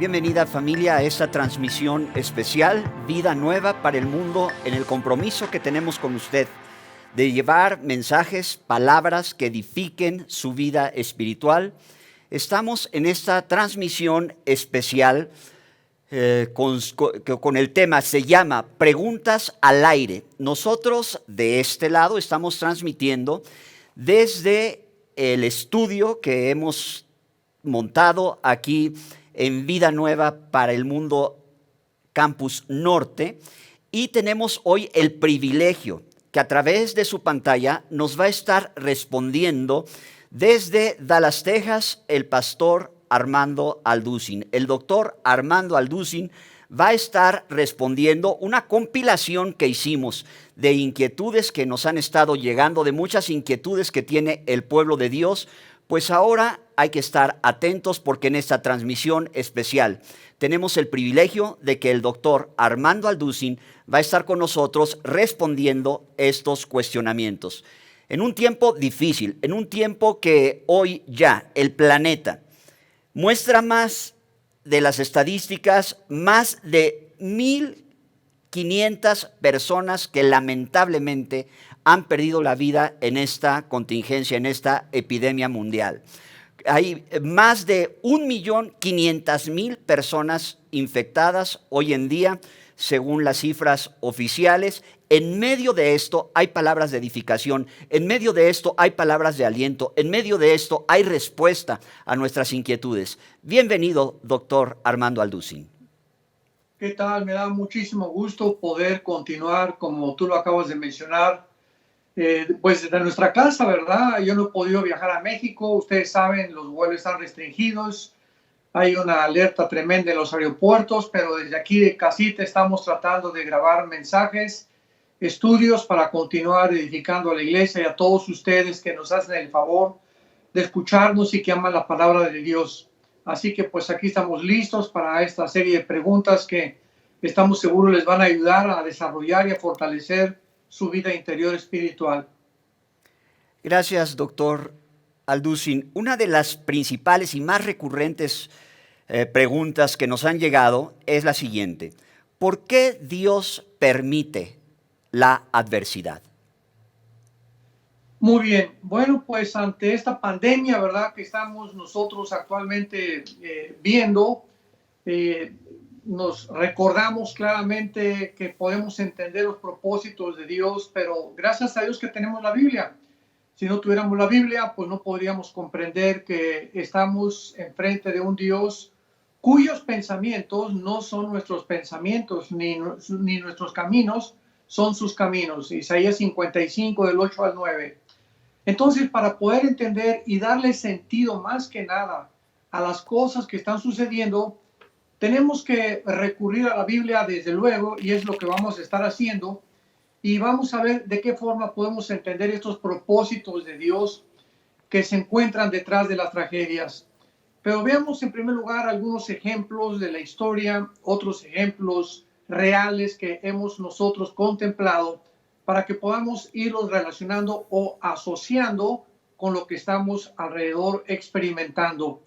Bienvenida familia a esta transmisión especial, Vida Nueva para el Mundo, en el compromiso que tenemos con usted de llevar mensajes, palabras que edifiquen su vida espiritual. Estamos en esta transmisión especial con el tema, se llama Preguntas al Aire. Nosotros de este lado estamos transmitiendo desde el estudio que hemos montado aquí en Vida Nueva para el Mundo Campus Norte, y tenemos hoy el privilegio que a través de su pantalla nos va a estar respondiendo desde Dallas, Texas, el pastor Armando Alducin. El doctor Armando Alducin va a estar respondiendo una compilación que hicimos de inquietudes que nos han estado llegando, de muchas inquietudes que tiene el pueblo de Dios. Pues ahora hay que estar atentos porque en esta transmisión especial tenemos el privilegio de que el doctor Armando Alducin va a estar con nosotros respondiendo estos cuestionamientos. En un tiempo difícil, en un tiempo que hoy ya el planeta muestra más de las estadísticas, más de 1,500 personas que lamentablemente han perdido la vida en esta contingencia, en esta epidemia mundial. Hay más de 1,500,000 personas infectadas hoy en día, según las cifras oficiales. En medio de esto hay palabras de edificación, en medio de esto hay palabras de aliento, en medio de esto hay respuesta a nuestras inquietudes. Bienvenido, doctor Armando Alducin. ¿Qué tal? Me da muchísimo gusto poder continuar, como tú lo acabas de mencionar, pues desde nuestra casa, ¿verdad? Yo no he podido viajar a México, ustedes saben, los vuelos están restringidos, hay una alerta tremenda en los aeropuertos, pero desde aquí de casita estamos tratando de grabar mensajes, estudios para continuar edificando a la iglesia y a todos ustedes que nos hacen el favor de escucharnos y que aman la palabra de Dios. Así que pues aquí estamos listos para esta serie de preguntas que estamos seguros les van a ayudar a desarrollar y a fortalecer su vida interior espiritual. Gracias, doctor Alducin. Una de las principales y más recurrentes preguntas que nos han llegado es la siguiente: ¿por qué Dios permite la adversidad? Muy bien, bueno, pues ante esta pandemia, ¿verdad?, que estamos nosotros actualmente viendo, nos recordamos claramente que podemos entender los propósitos de Dios, pero gracias a Dios que tenemos la Biblia. Si no tuviéramos la Biblia, pues no podríamos comprender que estamos enfrente de un Dios cuyos pensamientos no son nuestros pensamientos, ni nuestros caminos son sus caminos. Isaías 55, del 8 al 9. Entonces, para poder entender y darle sentido más que nada a las cosas que están sucediendo, tenemos que recurrir a la Biblia desde luego, y es lo que vamos a estar haciendo, y vamos a ver de qué forma podemos entender estos propósitos de Dios que se encuentran detrás de las tragedias. Pero veamos en primer lugar algunos ejemplos de la historia, otros ejemplos reales que hemos nosotros contemplado para que podamos irlos relacionando o asociando con lo que estamos alrededor experimentando.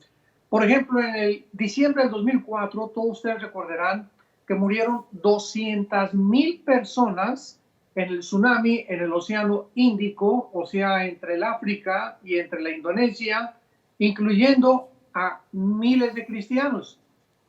Por ejemplo, en el diciembre del 2004, todos ustedes recordarán que murieron 200,000 personas en el tsunami en el Océano Índico, o sea, entre el África y entre la Indonesia, incluyendo a miles de cristianos.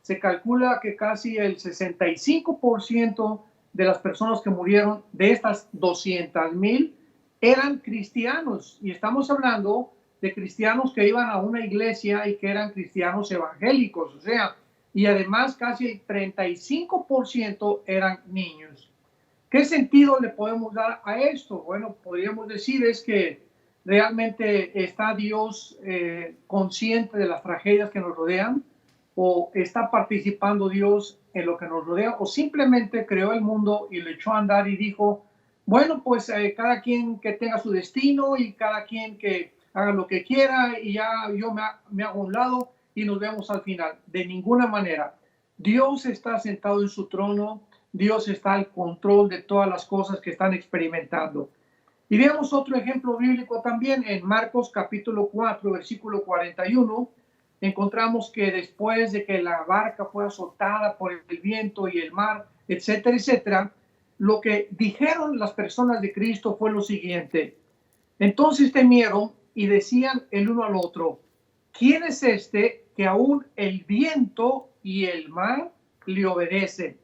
Se calcula que casi el 65% de las personas que murieron de estas 200,000 eran cristianos. Y estamos hablando de cristianos que iban a una iglesia y que eran cristianos evangélicos, o sea, y además casi el 35% eran niños. ¿Qué sentido le podemos dar a esto? Bueno, podríamos decir es que realmente está Dios consciente de las tragedias que nos rodean, o está participando Dios en lo que nos rodea, o simplemente creó el mundo y lo echó a andar y dijo, bueno, pues cada quien que tenga su destino y cada quien que haga lo que quiera y ya yo me hago a un lado y nos vemos al final. De ninguna manera. Dios está sentado en su trono, Dios está al control de todas las cosas que están experimentando. Y veamos otro ejemplo bíblico también en Marcos capítulo 4, versículo 41. encontramos que después de que la barca fue azotada por el viento y el mar, etcétera, etcétera, lo que dijeron las personas de Cristo fue lo siguiente. Entonces temieron y decían el uno al otro, ¿quién es este que aún el viento y el mar le obedecen?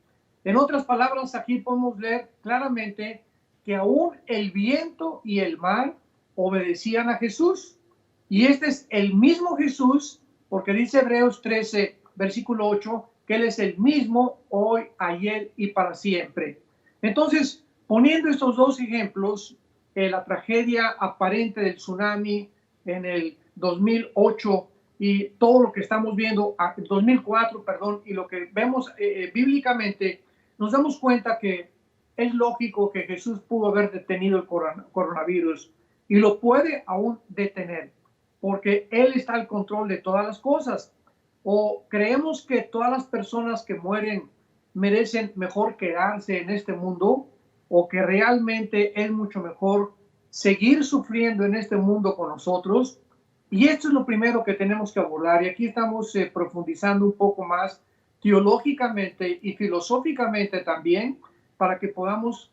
En otras palabras, aquí podemos ver claramente que aún el viento y el mar obedecían a Jesús. Y este es el mismo Jesús, porque dice Hebreos 13, versículo 8, que Él es el mismo hoy, ayer y para siempre. Entonces, poniendo estos dos ejemplos, la tragedia aparente del tsunami en el 2008 y todo lo que estamos viendo, 2004, perdón, y lo que vemos bíblicamente, nos damos cuenta que es lógico que Jesús pudo haber detenido el coronavirus y lo puede aún detener, porque Él está al control de todas las cosas. O creemos que todas las personas que mueren merecen mejor quedarse en este mundo, o que realmente es mucho mejor seguir sufriendo en este mundo con nosotros. Y esto es lo primero que tenemos que abordar. Y aquí estamos profundizando un poco más teológicamente y filosóficamente también, para que podamos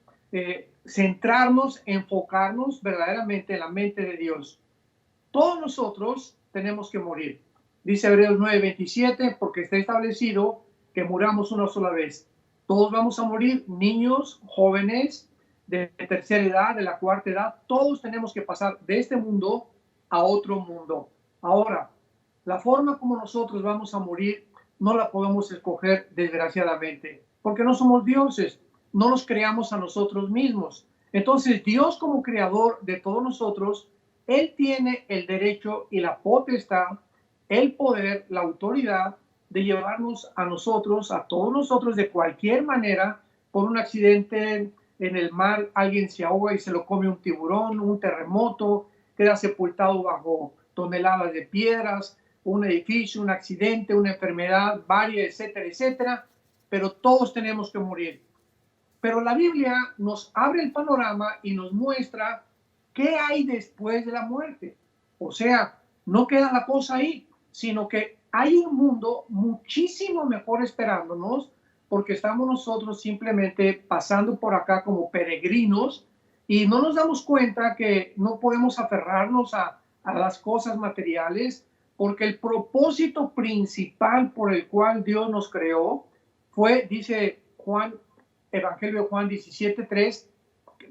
centrarnos, enfocarnos verdaderamente en la mente de Dios. Todos nosotros tenemos que morir. Dice Hebreos 9:27, porque está establecido que muramos una sola vez. Todos vamos a morir, niños, jóvenes, de tercera edad, de la cuarta edad, todos tenemos que pasar de este mundo a otro mundo. Ahora, la forma como nosotros vamos a morir no la podemos escoger, desgraciadamente, porque no somos dioses, no nos creamos a nosotros mismos. Entonces, Dios, como creador de todos nosotros, Él tiene el derecho y la potestad, el poder, la autoridad de llevarnos a nosotros, a todos nosotros, de cualquier manera, por un accidente en el mar, alguien se ahoga y se lo come un tiburón, un terremoto, queda sepultado bajo toneladas de piedras, un edificio, un accidente, una enfermedad, varias, etcétera, etcétera, pero todos tenemos que morir. Pero la Biblia nos abre el panorama y nos muestra qué hay después de la muerte. O sea, no queda la cosa ahí, sino que hay un mundo muchísimo mejor esperándonos, porque estamos nosotros simplemente pasando por acá como peregrinos y no nos damos cuenta que no podemos aferrarnos a las cosas materiales, porque el propósito principal por el cual Dios nos creó fue, dice Juan, Evangelio de Juan 17:3,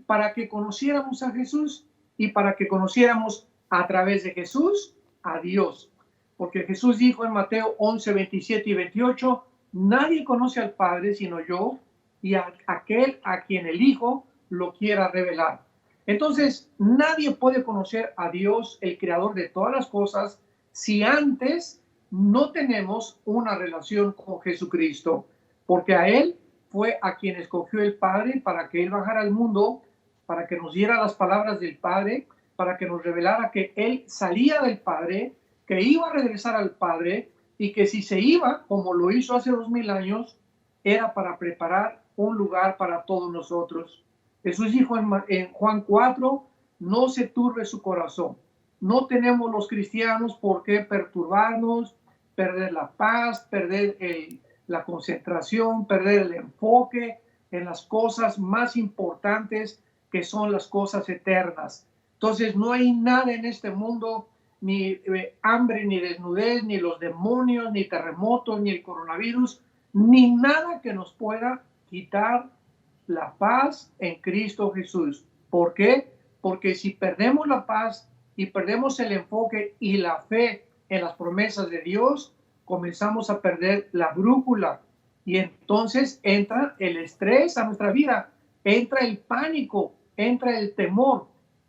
para que conociéramos a Jesús y para que conociéramos a través de Jesús a Dios. Porque Jesús dijo en Mateo 11:27 y 28, nadie conoce al Padre sino yo y aquel a quien el Hijo lo quiera revelar. Entonces, nadie puede conocer a Dios, el creador de todas las cosas, si antes no tenemos una relación con Jesucristo, porque a Él fue a quien escogió el Padre para que Él bajara al mundo, para que nos diera las palabras del Padre, para que nos revelara que Él salía del Padre, que iba a regresar al Padre y que si se iba, como lo hizo hace 2000 años, era para preparar un lugar para todos nosotros. Jesús dijo en Juan 4, no se turbe su corazón. No tenemos los cristianos por qué perturbarnos, perder la paz, perder la concentración, perder el enfoque en las cosas más importantes, que son las cosas eternas. Entonces no hay nada en este mundo, ni hambre, ni desnudez, ni los demonios, ni terremotos, ni el coronavirus, ni nada que nos pueda quitar la paz en Cristo Jesús. ¿Por qué? Porque si perdemos la paz y perdemos el enfoque y la fe en las promesas de Dios, comenzamos a perder la brújula y entonces entra el estrés a nuestra vida, entra el pánico, entra el temor.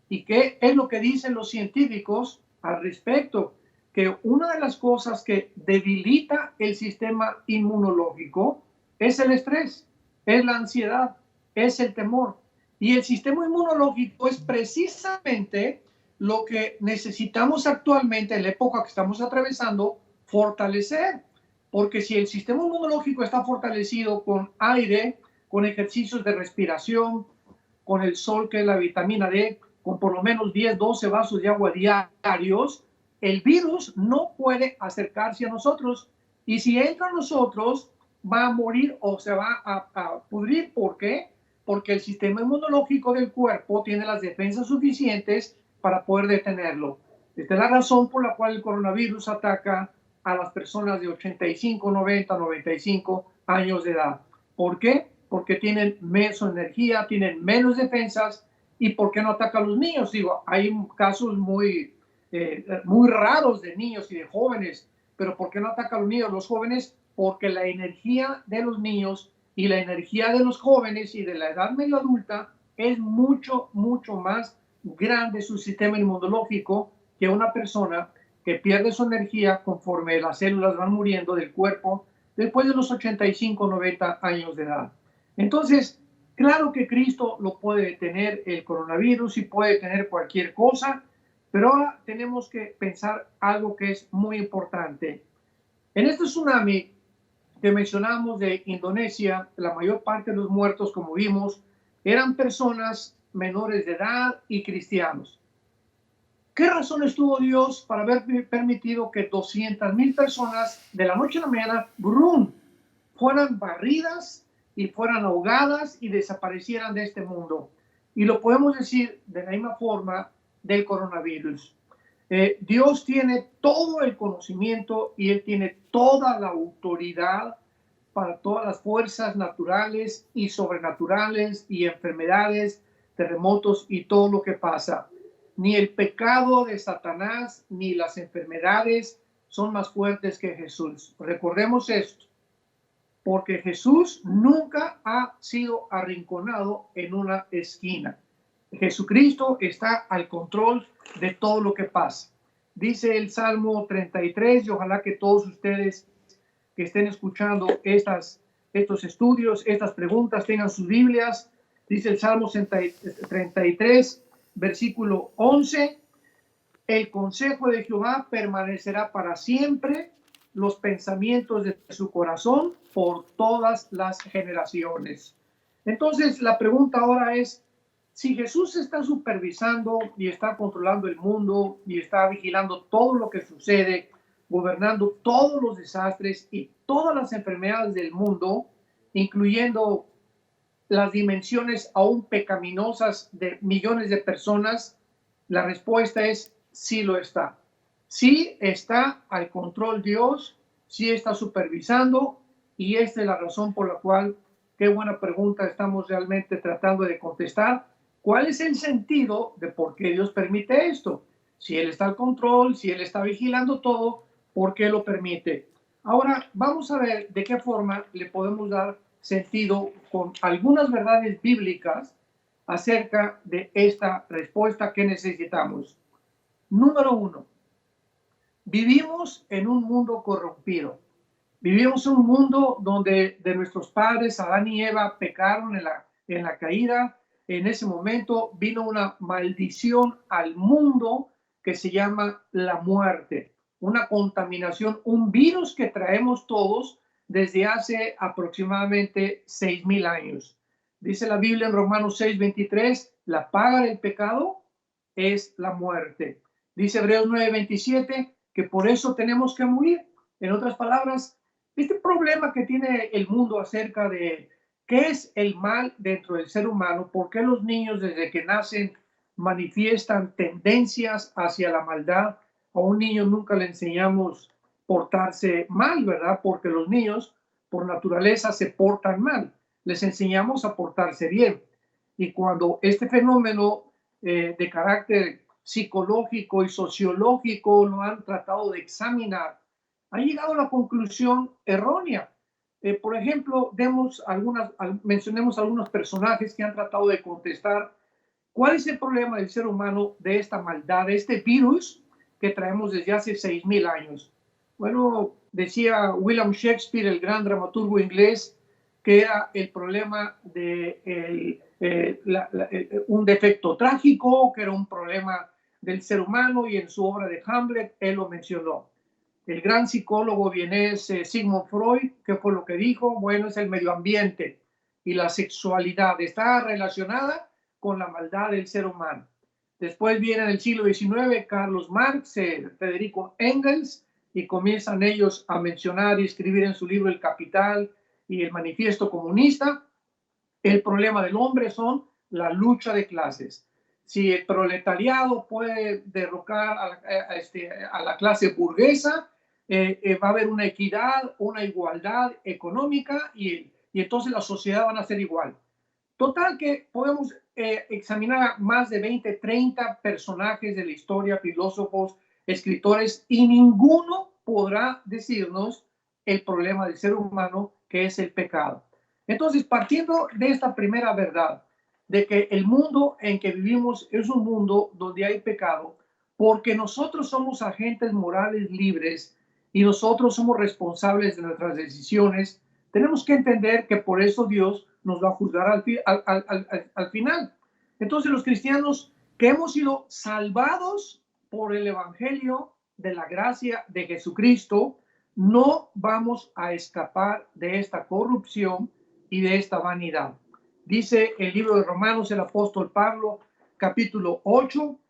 ¿Y qué es lo que dicen los científicos al respecto? Que una de las cosas que debilita el sistema inmunológico es el estrés, es la ansiedad, es el temor. Y el sistema inmunológico es precisamente lo que necesitamos actualmente en la época que estamos atravesando, fortalecer. Porque si el sistema inmunológico está fortalecido con aire, con ejercicios de respiración, con el sol, que es la vitamina D, con por lo menos 10, 12 vasos de agua diarios, el virus no puede acercarse a nosotros, y si entra a nosotros va a morir o se va a pudrir. ¿Por qué? Porque el sistema inmunológico del cuerpo tiene las defensas suficientes para poder detenerlo. Esta es la razón por la cual el coronavirus ataca a las personas de 85, 90, 95 años de edad. ¿Por qué? Porque tienen menos energía, tienen menos defensas. ¿Y por qué no ataca a los niños? Digo, hay casos muy raros de niños y de jóvenes, pero ¿por qué no ataca a los niños? Los jóvenes, porque la energía de los niños y la energía de los jóvenes y de la edad medio adulta es mucho, mucho más grande su sistema inmunológico que una persona que pierde su energía conforme las células van muriendo del cuerpo después de los 85, 90 años de edad. Entonces, claro que Cristo lo puede detener, el coronavirus, y puede detener cualquier cosa, pero ahora tenemos que pensar algo que es muy importante. En este tsunami que mencionamos de Indonesia, la mayor parte de los muertos, como vimos, eran personas menores de edad y cristianos. ¿Qué razones tuvo Dios para haber permitido que 200,000 personas de la noche a la mañana, brum, fueran barridas y fueran ahogadas y desaparecieran de este mundo? Y lo podemos decir de la misma forma del coronavirus. Dios tiene todo el conocimiento y Él tiene toda la autoridad para todas las fuerzas naturales y sobrenaturales y enfermedades, terremotos y todo lo que pasa. Ni el pecado de Satanás ni las enfermedades son más fuertes que Jesús. Recordemos esto, porque Jesús nunca ha sido arrinconado en una esquina. Jesucristo está al control de todo lo que pasa. Dice el Salmo 33, y ojalá que todos ustedes que estén escuchando estos estudios, estas preguntas, tengan sus Biblias. Dice el Salmo 33, versículo 11, el consejo de Jehová permanecerá para siempre, los pensamientos de su corazón por todas las generaciones. Entonces, la pregunta ahora es, si Jesús está supervisando y está controlando el mundo y está vigilando todo lo que sucede, gobernando todos los desastres y todas las enfermedades del mundo, incluyendo las dimensiones aún pecaminosas de millones de personas, la respuesta es sí lo está. Sí está al control Dios, sí está supervisando, y esta es la razón por la cual, qué buena pregunta estamos realmente tratando de contestar. ¿Cuál es el sentido de por qué Dios permite esto? Si Él está al control, si Él está vigilando todo, ¿por qué lo permite? Ahora vamos a ver de qué forma le podemos dar sentido con algunas verdades bíblicas acerca de esta respuesta que necesitamos. Número 1, vivimos en un mundo corrompido. Vivimos en un mundo donde de nuestros padres, Adán y Eva, pecaron en la caída. En ese momento vino una maldición al mundo que se llama la muerte, una contaminación, un virus que traemos todos desde hace aproximadamente 6,000 años. Dice la Biblia en Romanos 6:23, la paga del pecado es la muerte. Dice Hebreos 9:27 que por eso tenemos que morir. En otras palabras, este problema que tiene el mundo acerca de qué es el mal dentro del ser humano, por qué los niños desde que nacen manifiestan tendencias hacia la maldad. A un niño nunca le enseñamos portarse mal, ¿verdad? Porque los niños por naturaleza se portan mal. Les enseñamos a portarse bien. Y cuando este fenómeno de carácter psicológico y sociológico lo han tratado de examinar, han llegado a la conclusión errónea. Por ejemplo, mencionemos algunos personajes que han tratado de contestar cuál es el problema del ser humano de esta maldad, de este virus que traemos desde hace 6,000 años. Bueno, decía William Shakespeare, el gran dramaturgo inglés, que era el problema de un defecto trágico, que era un problema del ser humano, y en su obra de Hamlet él lo mencionó. El gran psicólogo vienés Sigmund Freud, ¿qué fue lo que dijo? Bueno, es el medio ambiente y la sexualidad está relacionada con la maldad del ser humano. Después viene en el siglo XIX Carlos Marx, Federico Engels, y comienzan ellos a mencionar y escribir en su libro El Capital y el Manifiesto Comunista. El problema del hombre son la lucha de clases. Si el proletariado puede derrocar a la clase burguesa, va a haber una equidad, una igualdad económica y entonces la sociedad van a ser igual. Total que podemos examinar más de 20, 30 personajes de la historia, filósofos, escritores, y ninguno podrá decirnos el problema del ser humano, que es el pecado. Entonces, partiendo de esta primera verdad, de que el mundo en que vivimos es un mundo donde hay pecado, porque nosotros somos agentes morales libres y nosotros somos responsables de nuestras decisiones, tenemos que entender que por eso Dios nos va a juzgar al final. Entonces los cristianos que hemos sido salvados por el Evangelio de la gracia de Jesucristo, no vamos a escapar de esta corrupción y de esta vanidad. Dice el libro de Romanos el apóstol Pablo, capítulo 8,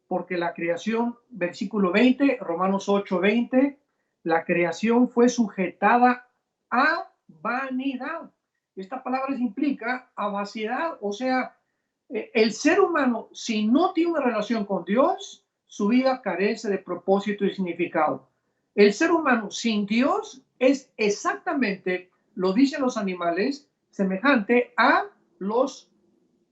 porque la creación, versículo 20, Romanos 8, 20, la creación fue sujetada a vanidad. Esta palabra implica a vaciedad, o sea, el ser humano, si no tiene una relación con Dios, su vida carece de propósito y significado. El ser humano sin Dios es exactamente, lo dicen los animales, semejante a los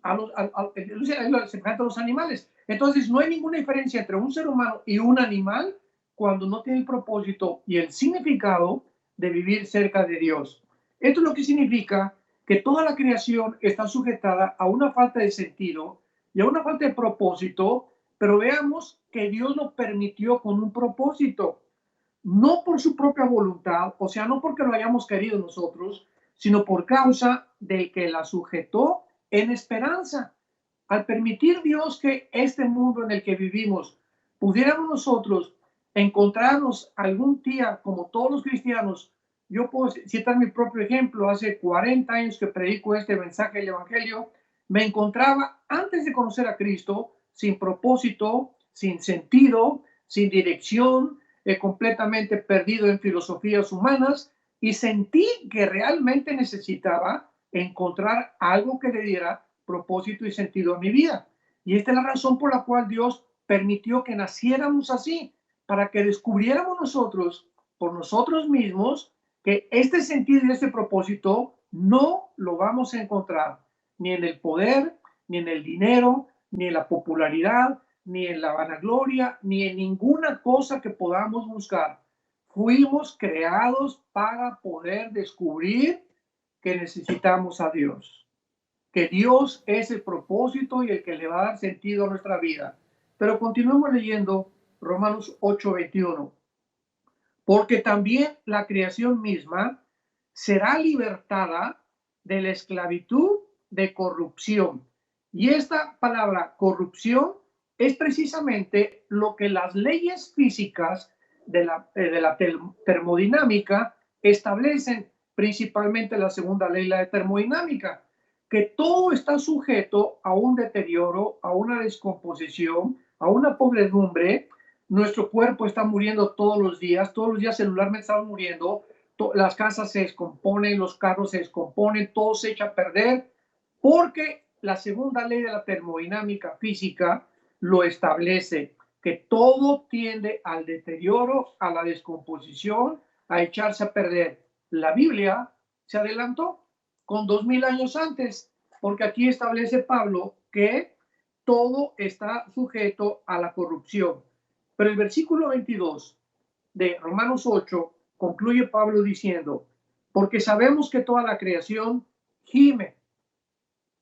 semejante a los animales. Entonces, no hay ninguna diferencia entre un ser humano y un animal cuando no tiene el propósito y el significado de vivir cerca de Dios. Esto es lo que significa que toda la creación está sujetada a una falta de sentido y a una falta de propósito, pero veamos que Dios lo permitió con un propósito, no por su propia voluntad, o sea, no porque lo hayamos querido nosotros, sino por causa de que la sujetó en esperanza. Al permitir Dios que este mundo en el que vivimos pudiéramos nosotros encontrarnos algún día como todos los cristianos. Yo puedo citar mi propio ejemplo. Hace 40 años que predico este mensaje del Evangelio, me encontraba antes de conocer a Cristo sin propósito, sin sentido, sin dirección, completamente perdido en filosofías humanas, y sentí que realmente necesitaba encontrar algo que le diera propósito y sentido a mi vida. Y esta es la razón por la cual Dios permitió que naciéramos así, para que descubriéramos nosotros, por nosotros mismos, que este sentido y este propósito no lo vamos a encontrar ni en el poder, ni en el dinero, ni en la popularidad, ni en la vanagloria, ni en ninguna cosa que podamos buscar. Fuimos creados para poder descubrir que necesitamos a Dios, que Dios es el propósito y el que le va a dar sentido a nuestra vida. Pero continuemos leyendo Romanos 8:21. Porque también la creación misma será libertada de la esclavitud de corrupción. Y esta palabra corrupción es precisamente lo que las leyes físicas de la termodinámica establecen, principalmente la segunda ley, la de termodinámica, que todo está sujeto a un deterioro, a una descomposición, a una podredumbre. Nuestro cuerpo está muriendo todos los días celularmente estamos muriendo, las casas se descomponen, los carros se descomponen, todo se echa a perder, porque la segunda ley de la termodinámica física lo establece, que todo tiende al deterioro, a la descomposición, a echarse a perder. La Biblia se adelantó con 2000 años antes, porque aquí establece Pablo que todo está sujeto a la corrupción. Pero el versículo 22 de Romanos 8 concluye Pablo diciendo, porque sabemos que toda la creación gime.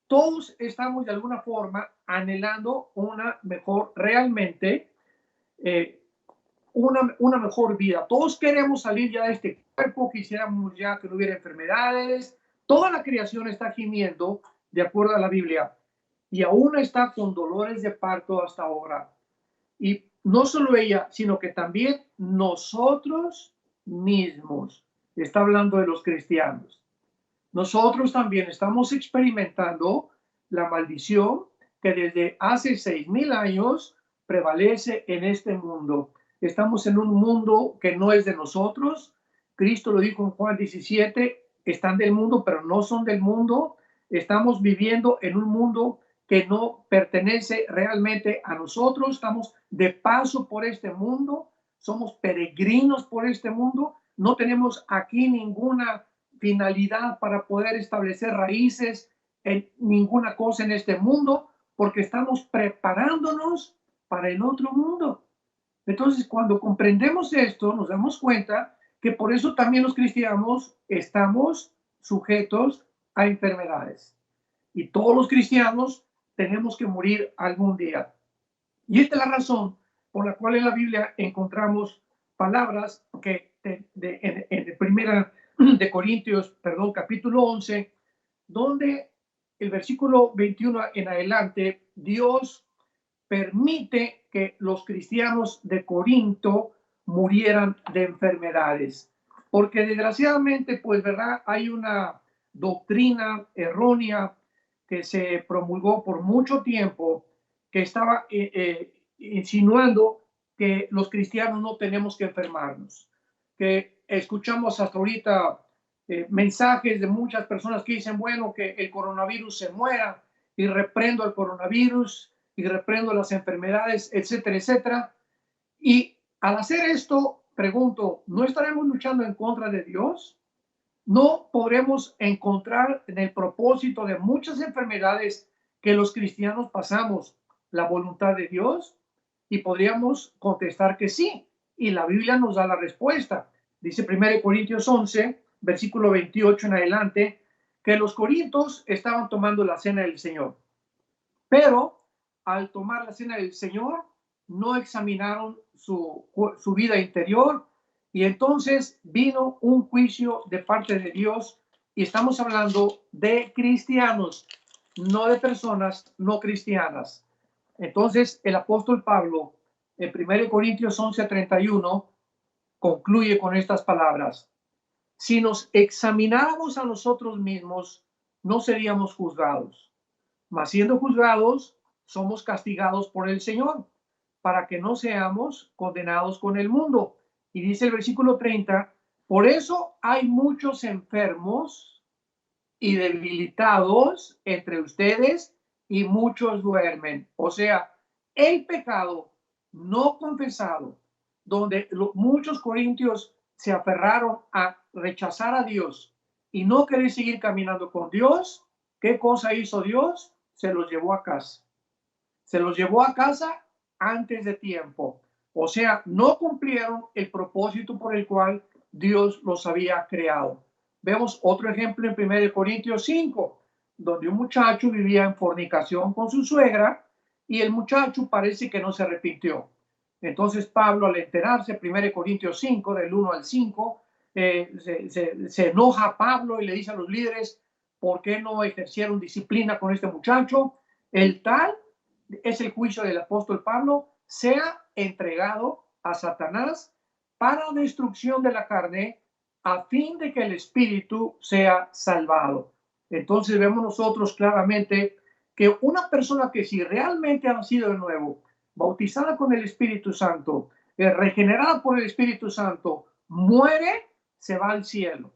Todos estamos de alguna forma anhelando una mejor, realmente, una mejor vida. Todos queremos salir ya de este cuerpo, quisiéramos ya que no hubiera enfermedades. Toda la creación está gimiendo, de acuerdo a la Biblia, y aún está con dolores de parto hasta ahora. Y no solo ella, sino que también nosotros mismos. Está hablando de los cristianos. Nosotros también estamos experimentando la maldición que desde hace 6,000 años prevalece en este mundo. Estamos en un mundo que no es de nosotros. Cristo lo dijo en Juan 17, están del mundo, pero no son del mundo. Estamos viviendo en un mundo que no pertenece realmente a nosotros. Estamos de paso por este mundo, somos peregrinos por este mundo. No tenemos aquí ninguna finalidad para poder establecer raíces en ninguna cosa en este mundo, porque estamos preparándonos para el otro mundo. Entonces, cuando comprendemos esto, nos damos cuenta que por eso también los cristianos estamos sujetos a enfermedades. Y todos los cristianos tenemos que morir algún día. Y esta es la razón por la cual en la Biblia encontramos palabras que en primera de Corintios, perdón, capítulo 11, donde el versículo 21 en adelante, Dios permite que los cristianos de Corinto murieran de enfermedades. Porque desgraciadamente, pues, ¿verdad? Hay una doctrina errónea que se promulgó por mucho tiempo que estaba insinuando que los cristianos no tenemos que enfermarnos. Que escuchamos hasta ahorita mensajes de muchas personas que dicen, bueno, que el coronavirus se muera y reprendo el coronavirus y reprendo las enfermedades, etcétera, etcétera. Y al hacer esto, pregunto, ¿no estaremos luchando en contra de Dios? ¿No podremos encontrar en el propósito de muchas enfermedades que los cristianos pasamos la voluntad de Dios? Y podríamos contestar que sí. Y la Biblia nos da la respuesta. Dice 1 Corintios 11, versículo 28 en adelante, que los corintios estaban tomando la cena del Señor. Pero al tomar la cena del Señor, no examinaron su vida interior y entonces vino un juicio de parte de Dios y estamos hablando de cristianos, no de personas no cristianas. Entonces el apóstol Pablo en 1 Corintios 11:31 concluye con estas palabras: si nos examináramos a nosotros mismos, no seríamos juzgados. Mas siendo juzgados, somos castigados por el Señor, para que no seamos condenados con el mundo. Y dice el versículo 30, por eso hay muchos enfermos y debilitados entre ustedes y muchos duermen. O sea, el pecado no confesado, donde muchos corintios se aferraron a rechazar a Dios y no querer seguir caminando con Dios, ¿qué cosa hizo Dios? Se los llevó a casa. Se los llevó a casa antes de tiempo. O sea, no cumplieron el propósito por el cual Dios los había creado. Vemos otro ejemplo en 1 Corintios 5, donde un muchacho vivía en fornicación con su suegra y el muchacho parece que no se arrepintió. Entonces Pablo, al enterarse, 1 Corintios 5, del 1 al 5, se enoja Pablo y le dice a los líderes, ¿por qué no ejercieron disciplina con este muchacho? El tal es el juicio del apóstol Pablo, sea entregado a Satanás para destrucción de la carne, a fin de que el espíritu sea salvado. Entonces vemos nosotros claramente que una persona que si realmente ha nacido de nuevo, bautizada con el Espíritu Santo, regenerada por el Espíritu Santo, muere, se va al cielo.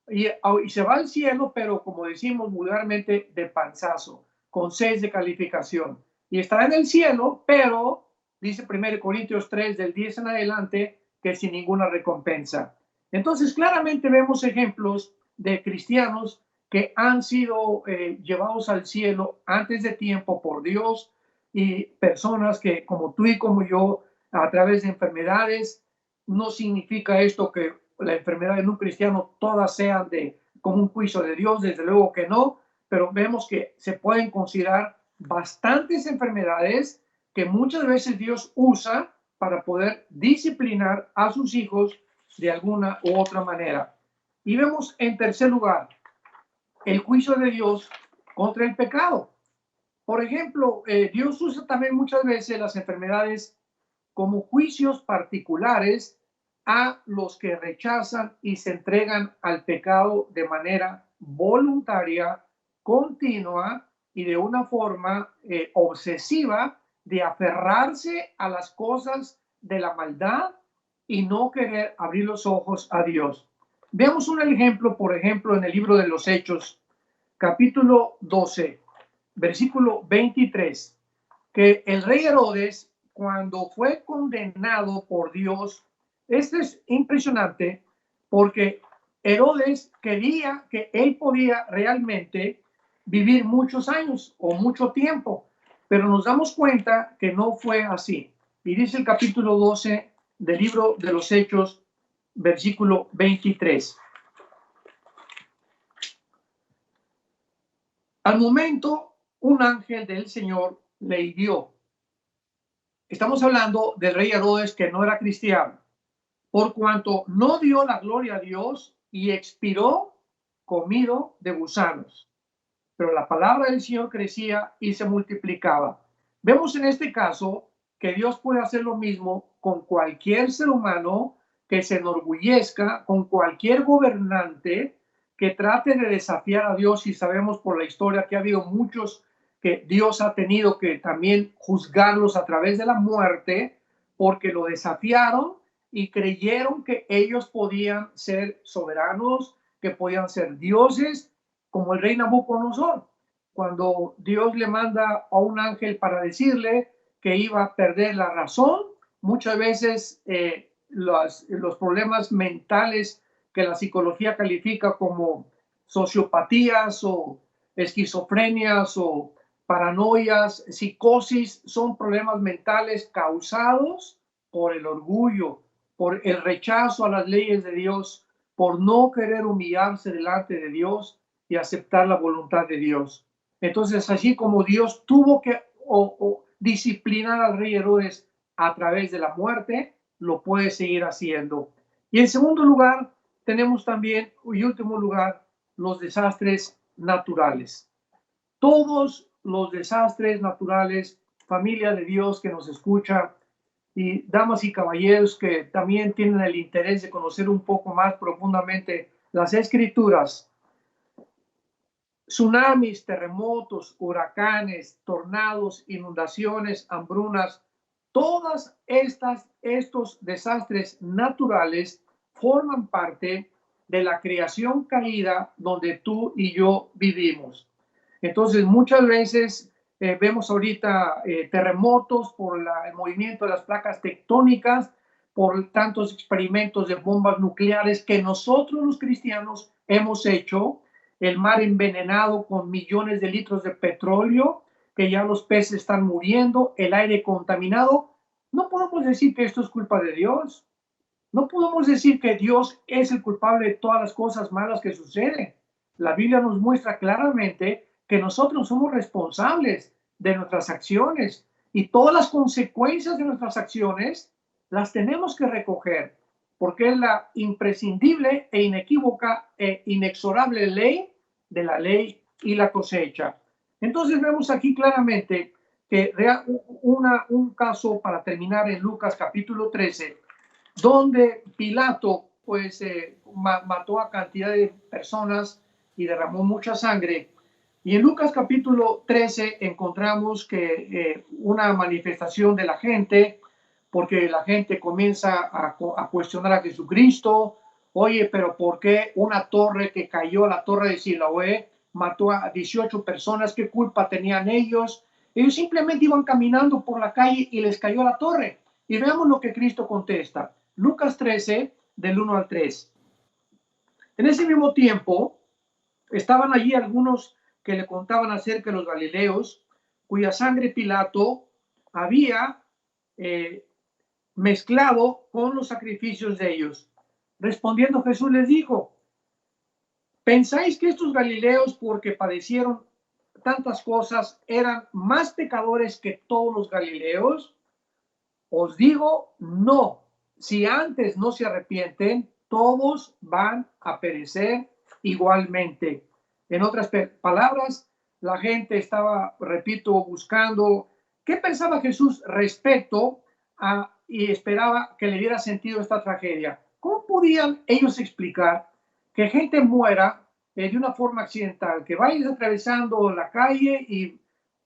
Y se va al cielo, pero como decimos vulgarmente, de panzazo, con 6 de calificación. Y estará en el cielo, pero, dice 1 Corintios 3, del 10 en adelante, que sin ninguna recompensa. Entonces, claramente vemos ejemplos de cristianos que han sido llevados al cielo antes de tiempo por Dios y personas que, como tú y como yo, a través de enfermedades, no significa esto que la enfermedad en un cristiano todas sean como un juicio de Dios, desde luego que no, pero vemos que se pueden considerar bastantes enfermedades que muchas veces Dios usa para poder disciplinar a sus hijos de alguna u otra manera. Y vemos en tercer lugar el juicio de Dios contra el pecado. Por ejemplo, Dios usa también muchas veces las enfermedades como juicios particulares a los que rechazan y se entregan al pecado de manera voluntaria, continua y de una forma obsesiva de aferrarse a las cosas de la maldad y no querer abrir los ojos a Dios. Veamos un ejemplo, por ejemplo, en el libro de los Hechos, capítulo 12, versículo 23, que el rey Herodes, cuando fue condenado por Dios, esto es impresionante porque Herodes quería que él podía realmente vivir muchos años o mucho tiempo, pero nos damos cuenta que no fue así. Y dice el capítulo 12 del libro de los Hechos, versículo 23. Al momento, un ángel del Señor le hirió. Estamos hablando del rey Herodes, que no era cristiano, por cuanto no dio la gloria a Dios y expiró comido de gusanos. Pero la palabra del Señor crecía y se multiplicaba. Vemos en este caso que Dios puede hacer lo mismo con cualquier ser humano que se enorgullezca, con cualquier gobernante que trate de desafiar a Dios, y sabemos por la historia que ha habido muchos que Dios ha tenido que también juzgarlos a través de la muerte porque lo desafiaron y creyeron que ellos podían ser soberanos, que podían ser dioses, como el rey Nabucodonosor, cuando Dios le manda a un ángel para decirle que iba a perder la razón. Muchas veces los problemas mentales que la psicología califica como sociopatías o esquizofrenias o paranoias, psicosis, son problemas mentales causados por el orgullo, por el rechazo a las leyes de Dios, por no querer humillarse delante de Dios y aceptar la voluntad de Dios. Entonces, así como Dios tuvo que disciplinar al rey Herodes a través de la muerte, lo puede seguir haciendo. Y en segundo lugar, tenemos también, y último lugar, los desastres naturales. Todos los desastres naturales, familia de Dios que nos escucha, y damas y caballeros que también tienen el interés de conocer un poco más profundamente las Escrituras. Tsunamis, terremotos, huracanes, tornados, inundaciones, hambrunas, todas estos desastres naturales forman parte de la creación caída donde tú y yo vivimos. Entonces, muchas veces vemos ahorita terremotos por el movimiento de las placas tectónicas, por tantos experimentos de bombas nucleares que nosotros los cristianos hemos hecho, el mar envenenado con millones de litros de petróleo, que ya los peces están muriendo, el aire contaminado. No podemos decir que esto es culpa de Dios. No podemos decir que Dios es el culpable de todas las cosas malas que suceden. La Biblia nos muestra claramente que nosotros somos responsables de nuestras acciones y todas las consecuencias de nuestras acciones las tenemos que recoger, porque es la imprescindible e inequívoca e inexorable ley de la ley y la cosecha. Entonces vemos aquí claramente que un caso para terminar en Lucas capítulo 13, donde Pilato pues mató a cantidad de personas y derramó mucha sangre. Y en Lucas capítulo 13 encontramos que una manifestación de la gente, porque la gente comienza a cuestionar a Jesucristo. Oye, pero ¿por qué una torre que cayó, la torre de Siloé, mató a 18 personas? ¿Qué culpa tenían ellos? Ellos simplemente iban caminando por la calle y les cayó la torre. Y veamos lo que Cristo contesta. Lucas 13, del 1 al 3. En ese mismo tiempo, estaban allí algunos que le contaban acerca de los galileos, cuya sangre Pilato había mezclado con los sacrificios de ellos. Respondiendo Jesús les dijo: ¿pensáis que estos galileos, porque padecieron tantas cosas, eran más pecadores que todos los galileos? Os digo, no. Si antes no se arrepienten, todos van a perecer igualmente. En otras palabras, la gente estaba, repito, buscando qué pensaba Jesús respecto a, y esperaba que le diera sentido a esta tragedia. ¿Cómo podían ellos explicar que gente muera de una forma accidental, que vayas atravesando la calle y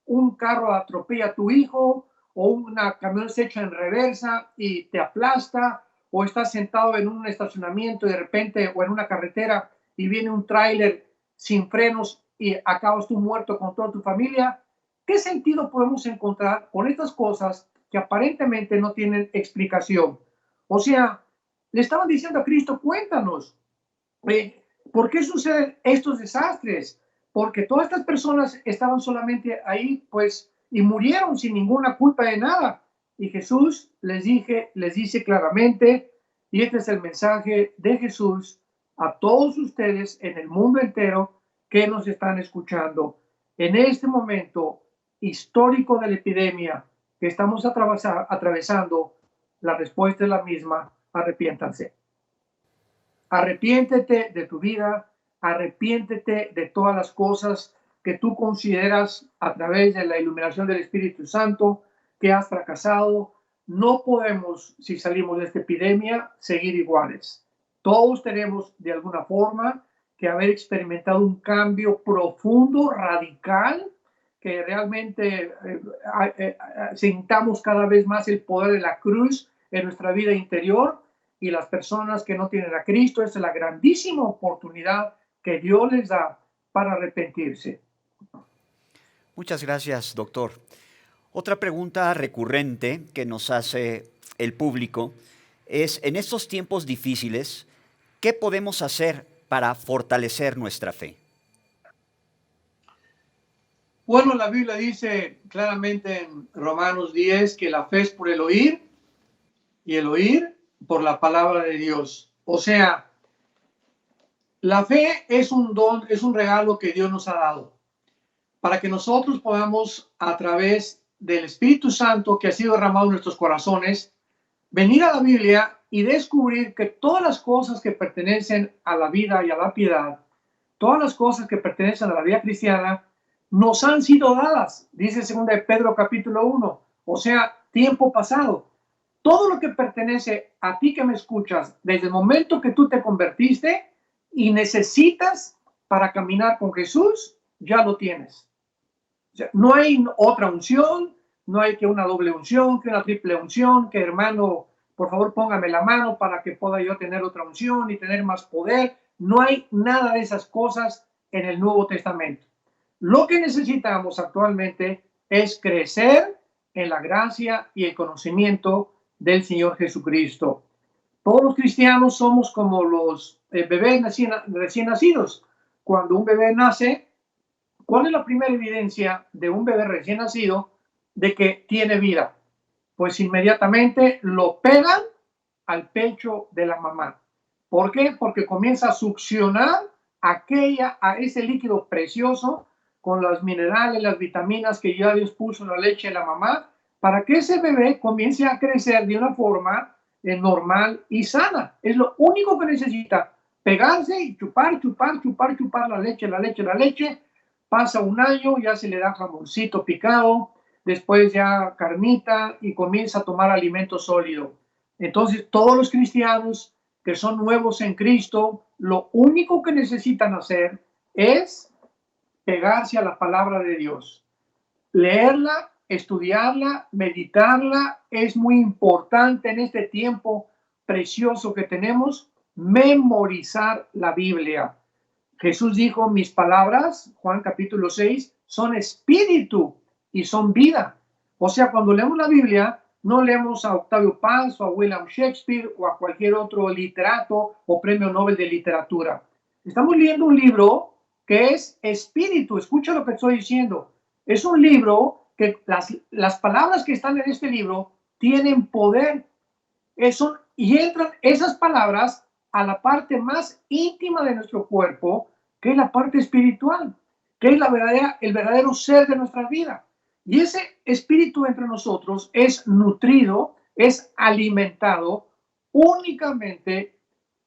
un carro atropella a tu hijo, o una camión se echa en reversa y te aplasta, o estás sentado en un estacionamiento y de repente, o en una carretera, y viene un tráiler sin frenos y acabas tú muerto con toda tu familia. ¿Qué sentido podemos encontrar con estas cosas que aparentemente no tienen explicación? O sea, le estaban diciendo a Cristo, cuéntanos, ¿por qué suceden estos desastres? Porque todas estas personas estaban solamente ahí, pues, y murieron sin ninguna culpa de nada. Y Jesús les dice claramente, y este es el mensaje de Jesús a todos ustedes en el mundo entero que nos están escuchando. En este momento histórico de la epidemia que estamos atravesando, la respuesta es la misma: arrepiéntanse. Arrepiéntete de tu vida, arrepiéntete de todas las cosas que tú consideras a través de la iluminación del Espíritu Santo que has fracasado. No podemos, si salimos de esta epidemia, seguir iguales. Todos tenemos de alguna forma que haber experimentado un cambio profundo, radical, que realmente sintamos cada vez más el poder de la cruz en nuestra vida interior. Y las personas que no tienen a Cristo, esa es la grandísima oportunidad que Dios les da para arrepentirse. Muchas gracias, doctor. Otra pregunta recurrente que nos hace el público es, en estos tiempos difíciles, ¿qué podemos hacer para fortalecer nuestra fe? Bueno, la Biblia dice claramente en Romanos 10 que la fe es por el oír y el oír por la palabra de Dios. O sea, la fe es un don, es un regalo que Dios nos ha dado para que nosotros podamos, a través del Espíritu Santo que ha sido derramado en nuestros corazones, venir a la Biblia y descubrir que todas las cosas que pertenecen a la vida y a la piedad, todas las cosas que pertenecen a la vida cristiana, nos han sido dadas, dice 2 de Pedro capítulo 1, o sea, tiempo pasado. Todo lo que pertenece a ti que me escuchas, desde el momento que tú te convertiste y necesitas para caminar con Jesús, ya lo tienes. O sea, no hay otra unción, no hay que una doble unción, que una triple unción, que hermano, por favor póngame la mano para que pueda yo tener otra unción y tener más poder. No hay nada de esas cosas en el Nuevo Testamento. Lo que necesitamos actualmente es crecer en la gracia y el conocimiento del Señor Jesucristo. Todos los cristianos somos como los bebés recién nacidos. Cuando un bebé nace, ¿cuál es la primera evidencia de un bebé recién nacido de que tiene vida? Pues inmediatamente lo pegan al pecho de la mamá. ¿Por qué? Porque comienza a succionar a ese líquido precioso con los minerales, las vitaminas que ya Dios puso en la leche de la mamá, para que ese bebé comience a crecer de una forma normal y sana. Es lo único que necesita, pegarse y chupar la leche. Pasa un año, ya se le da jamoncito picado, después ya carnita y comienza a tomar alimento sólido. Entonces, todos los cristianos que son nuevos en Cristo, lo único que necesitan hacer es pegarse a la palabra de Dios. Leerla, estudiarla, meditarla, es muy importante en este tiempo precioso que tenemos, memorizar la Biblia. Jesús dijo, mis palabras, Juan capítulo 6, son espíritu y son vida. O sea, cuando leemos la Biblia, no leemos a Octavio Paz o a William Shakespeare o a cualquier otro literato o premio Nobel de literatura. Estamos leyendo un libro que es espíritu. Escucha lo que estoy diciendo. Es un libro que las palabras que están en este libro tienen poder. Y entran esas palabras a la parte más íntima de nuestro cuerpo, que es la parte espiritual, que es el verdadero ser de nuestra vida. Y ese espíritu entre nosotros es nutrido, es alimentado únicamente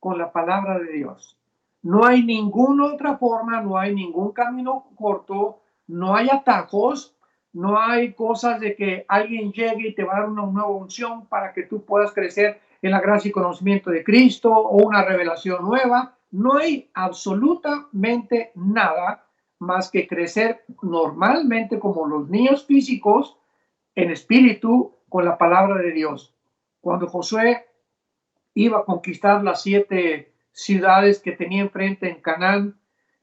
con la palabra de Dios. No hay ninguna otra forma, no hay ningún camino corto, no hay atajos, no hay cosas de que alguien llegue y te va a dar una nueva unción para que tú puedas crecer en la gracia y conocimiento de Cristo o una revelación nueva. no hay absolutamente nada más que crecer normalmente como los niños físicos en espíritu con la palabra de Dios. Cuando Josué iba a conquistar las 7 ciudades que tenía enfrente en Canaán,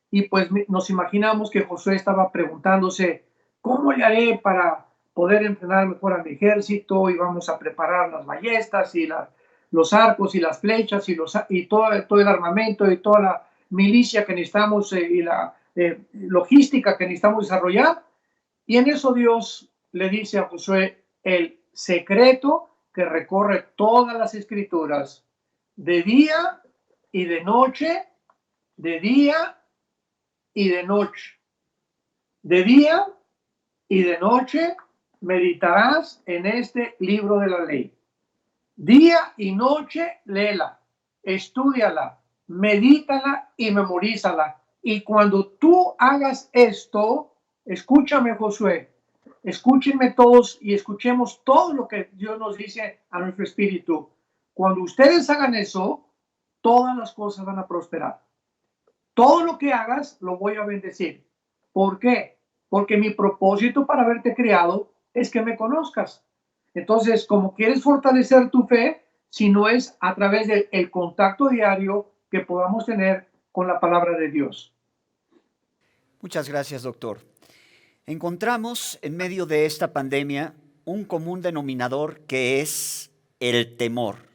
y pues nos imaginamos que Josué estaba preguntándose, ¿cómo le haré para poder entrenar mejor a mi ejército? Y vamos a preparar las ballestas y los arcos y las flechas y todo el armamento y toda la milicia que necesitamos y la logística que necesitamos desarrollar. Y en eso Dios le dice a Josué el secreto que recorre todas las escrituras, de día y de noche, de día y de noche. De día y de noche meditarás en este libro de la ley. Día y noche léela, estúdiala, medítala y memorízala. Y cuando tú hagas esto, escúchame, Josué, escúchenme todos y escuchemos todo lo que Dios nos dice a nuestro espíritu. Cuando ustedes hagan eso, todas las cosas van a prosperar. Todo lo que hagas lo voy a bendecir. ¿Por qué? Porque mi propósito para haberte creado es que me conozcas. Entonces, como quieres fortalecer tu fe, si no es a través del contacto diario que podamos tener con la palabra de Dios. Muchas gracias, doctor. Encontramos en medio de esta pandemia un común denominador que es el temor.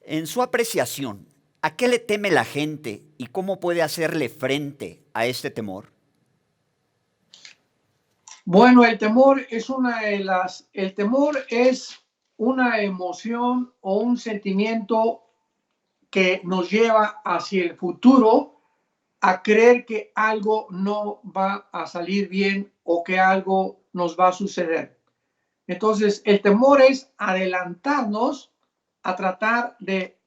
En su apreciación, ¿a qué le teme la gente y cómo puede hacerle frente a este temor? Bueno, el temor es una emoción o un sentimiento que nos lleva hacia el futuro a creer que algo no va a salir bien o que algo nos va a suceder. Entonces, el temor es adelantarnos a tratar de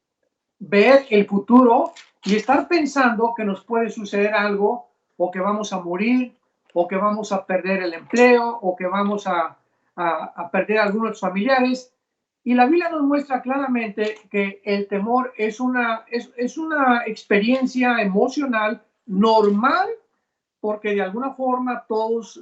ver el futuro y estar pensando que nos puede suceder algo o que vamos a morir o que vamos a perder el empleo o que vamos a perder a algunos familiares. Y la Biblia nos muestra claramente que el temor es una experiencia emocional normal porque de alguna forma todos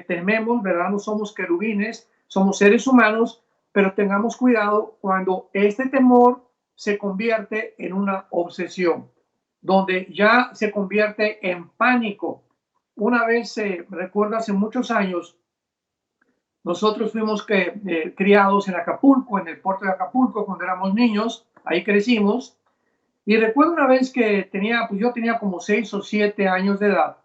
tememos, ¿verdad? No somos querubines, somos seres humanos, pero tengamos cuidado cuando este temor se convierte en una obsesión, donde ya se convierte en pánico. Una vez, recuerdo hace muchos años, nosotros fuimos criados en Acapulco, en el puerto de Acapulco, cuando éramos niños, ahí crecimos, y recuerdo una vez que yo tenía como 6 o 7 años de edad,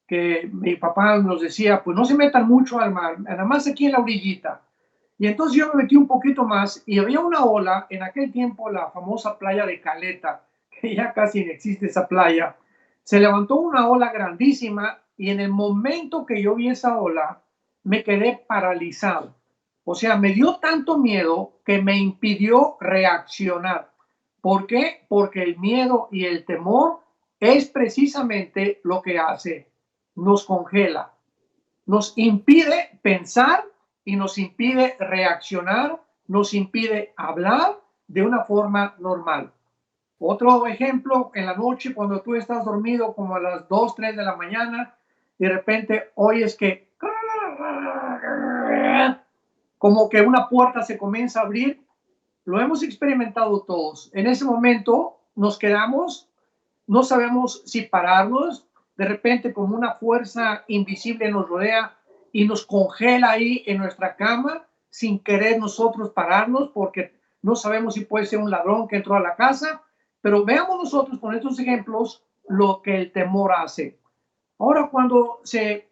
que mi papá nos decía, pues no se metan mucho al mar, nada más aquí en la orillita. Y entonces yo me metí un poquito más y había una ola, en aquel tiempo la famosa playa de Caleta, que ya casi no existe esa playa, se levantó una ola grandísima y en el momento que yo vi esa ola, me quedé paralizado. O sea, me dio tanto miedo que me impidió reaccionar. ¿Por qué? Porque el miedo y el temor es precisamente lo que hace, nos congela, nos impide pensar y nos impide reaccionar, nos impide hablar de una forma normal. Otro ejemplo, en la noche cuando tú estás dormido como a las 2, 3 de la mañana, de repente oyes que como que una puerta se comienza a abrir, lo hemos experimentado todos. En ese momento nos quedamos, no sabemos si pararnos, de repente como una fuerza invisible nos rodea y nos congela ahí en nuestra cama sin querer nosotros pararnos porque no sabemos si puede ser un ladrón que entró a la casa, pero veamos nosotros con estos ejemplos lo que el temor hace. Ahora, cuando se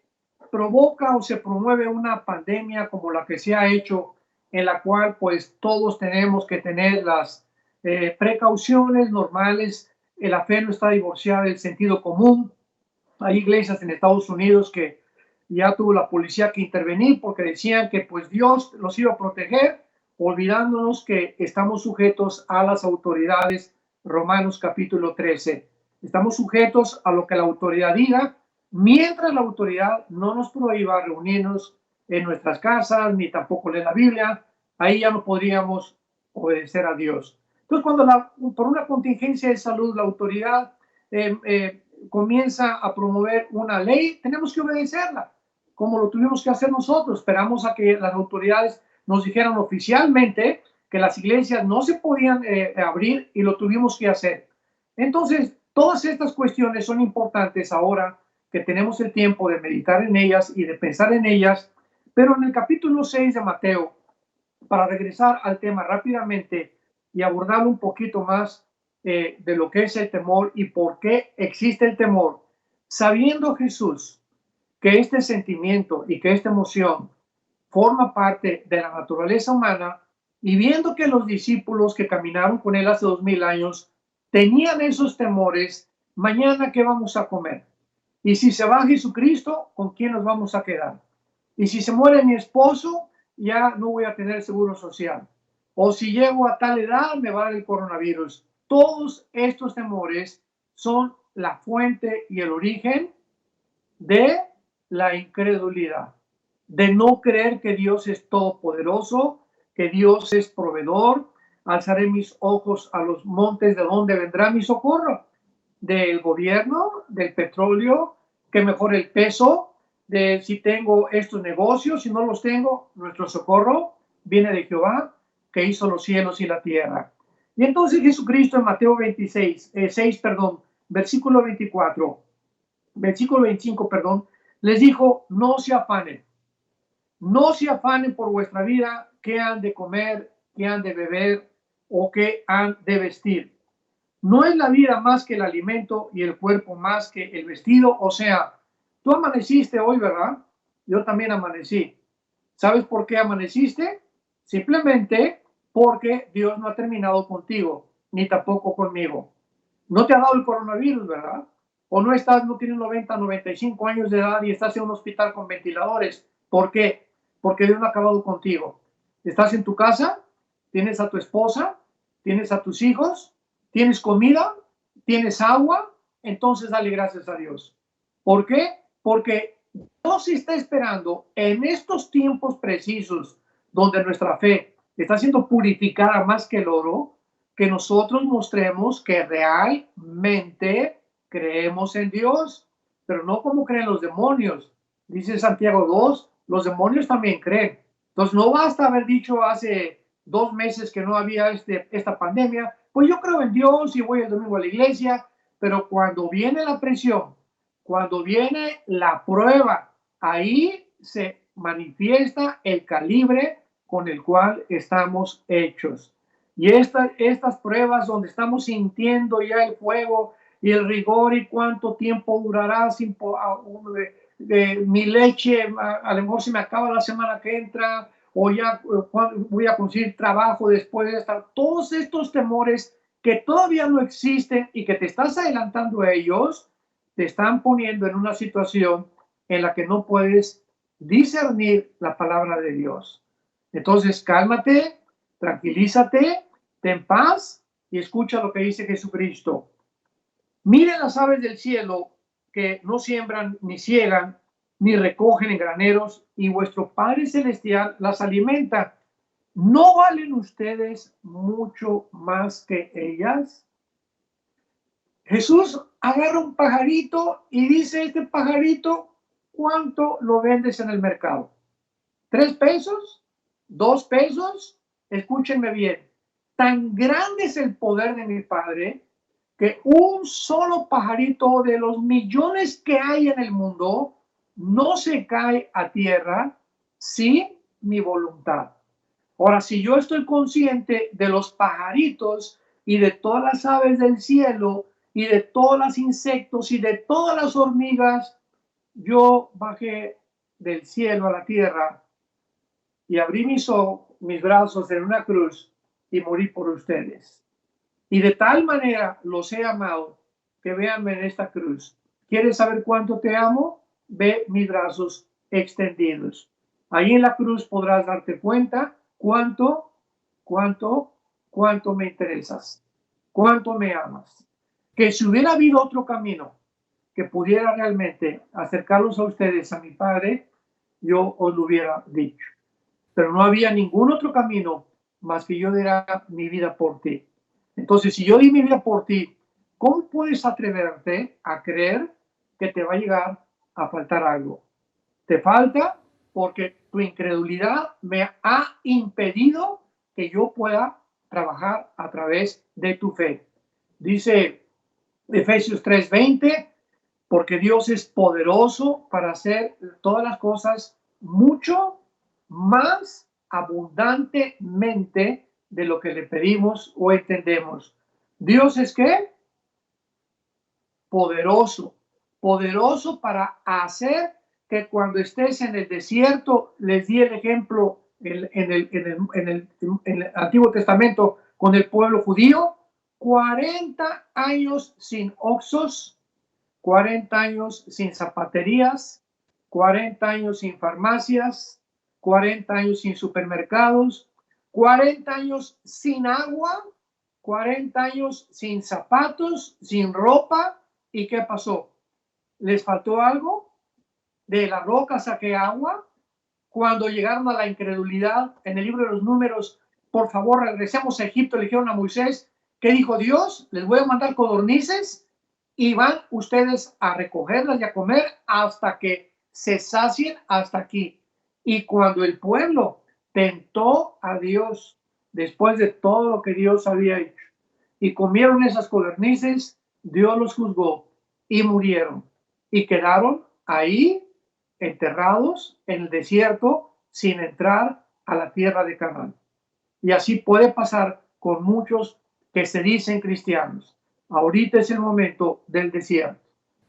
provoca o se promueve una pandemia como la que se ha hecho, en la cual pues todos tenemos que tener las precauciones normales, la fe no está divorciada del sentido común. Hay iglesias en Estados Unidos que ya tuvo la policía que intervenir porque decían que pues Dios los iba a proteger, olvidándonos que estamos sujetos a las autoridades. Romanos capítulo 13. Estamos sujetos a lo que la autoridad diga, mientras la autoridad no nos prohíba reunirnos en nuestras casas, ni tampoco leer la Biblia, ahí ya no podríamos obedecer a Dios. Entonces, cuando por una contingencia de salud la autoridad comienza a promover una ley, tenemos que obedecerla, como lo tuvimos que hacer nosotros. Esperamos a que las autoridades nos dijeran oficialmente que las iglesias no se podían abrir y lo tuvimos que hacer. Entonces, todas estas cuestiones son importantes ahora que tenemos el tiempo de meditar en ellas y de pensar en ellas, pero en el capítulo 6 de Mateo, para regresar al tema rápidamente y abordar un poquito más de lo que es el temor y por qué existe el temor, sabiendo Jesús que este sentimiento y que esta emoción forma parte de la naturaleza humana, y viendo que los discípulos que caminaron con él hace 2000 años tenían esos temores, mañana ¿qué vamos a comer? Y si se va Jesucristo, ¿con quién nos vamos a quedar? Y si se muere mi esposo, ya no voy a tener seguro social. O si llego a tal edad, me va a dar el coronavirus. Todos estos temores son la fuente y el origen de la incredulidad, de no creer que Dios es todopoderoso, que Dios es proveedor. Alzaré mis ojos a los montes, ¿de dónde vendrá mi socorro? Del gobierno, del petróleo, que mejore el peso, de si tengo estos negocios, si no los tengo, nuestro socorro viene de Jehová, que hizo los cielos y la tierra. Y entonces Jesucristo en Mateo 6, versículo 24, versículo 25, les dijo, no se afanen por vuestra vida, qué han de comer, qué han de beber o qué han de vestir. ¿No es la vida más que el alimento y el cuerpo más que el vestido? O sea, tú amaneciste hoy, ¿verdad? Yo también amanecí. ¿Sabes por qué amaneciste? Simplemente porque Dios no ha terminado contigo, ni tampoco conmigo. No te ha dado el coronavirus, ¿verdad? O no tienes 90, 95 años de edad y estás en un hospital con ventiladores. ¿Por qué? Porque Dios no ha acabado contigo. Estás en tu casa, tienes a tu esposa, tienes a tus hijos, tienes comida, tienes agua, entonces dale gracias a Dios. ¿Por qué? Porque Dios está esperando en estos tiempos precisos donde nuestra fe está siendo purificada más que el oro, que nosotros mostremos que realmente creemos en Dios, pero no como creen los demonios. Dice Santiago 2, los demonios también creen. Entonces no basta haber dicho hace 2 meses que no había esta pandemia, pues yo creo en Dios y voy el domingo a la iglesia, pero cuando viene la presión, cuando viene la prueba, ahí se manifiesta el calibre con el cual estamos hechos. Y estas pruebas donde estamos sintiendo ya el fuego y el rigor y cuánto tiempo durará sin mi leche, a lo mejor se me acaba la semana que entra, o ya voy a conseguir trabajo después de estar, todos estos temores que todavía no existen y que te estás adelantando a ellos, te están poniendo en una situación en la que no puedes discernir la palabra de Dios. Entonces, cálmate, tranquilízate, ten paz y escucha lo que dice Jesucristo. Miren las aves del cielo que no siembran ni ciegan ni recogen en graneros y vuestro Padre Celestial las alimenta. ¿No valen ustedes mucho más que ellas? Jesús agarra un pajarito y dice, este pajarito, ¿cuánto lo vendes en el mercado? ¿3 pesos? ¿2 pesos? Escúchenme bien. Tan grande es el poder de mi Padre que un solo pajarito de los millones que hay en el mundo no se cae a tierra sin mi voluntad. Ahora, si yo estoy consciente de los pajaritos y de todas las aves del cielo y de todos los insectos y de todas las hormigas, yo bajé del cielo a la tierra y abrí mis brazos en una cruz y morí por ustedes. Y de tal manera los he amado que véanme en esta cruz. ¿Quieres saber cuánto te amo? Ve mis brazos extendidos. Ahí en la cruz podrás darte cuenta cuánto me interesas, cuánto me amas. Que si hubiera habido otro camino que pudiera realmente acercarlos a ustedes, a mi Padre, yo os lo hubiera dicho. Pero no había ningún otro camino más que yo diera mi vida por ti. Entonces, si yo di mi vida por ti, ¿cómo puedes atreverte a creer que te va a llegar a faltar algo? Te falta porque tu incredulidad me ha impedido que yo pueda trabajar a través de tu fe. Dice Efesios 3:20, porque Dios es poderoso para hacer todas las cosas mucho más abundantemente de lo que le pedimos o entendemos. Dios es ¿qué? Poderoso, poderoso para hacer que cuando estés en el desierto, les di el ejemplo en el Antiguo Testamento con el pueblo judío, 40 años sin oxos, 40 años sin zapaterías, 40 años sin farmacias, 40 años sin supermercados, 40 años sin agua, 40 años sin zapatos, sin ropa. ¿Y qué pasó? ¿Les faltó algo? ¿De la roca saqué agua? Cuando llegaron a la incredulidad, en el libro de los Números, por favor, regresemos a Egipto, le dijeron a Moisés, ¿qué dijo Dios? Les voy a mandar codornices y van ustedes a recogerlas y a comer hasta que se sacien hasta aquí. Y cuando el pueblo tentó a Dios, después de todo lo que Dios había hecho, y comieron esas codornices, Dios los juzgó y murieron. Y quedaron ahí enterrados en el desierto sin entrar a la tierra de Canaán. Y así puede pasar con muchos que se dicen cristianos. Ahorita es el momento del desierto.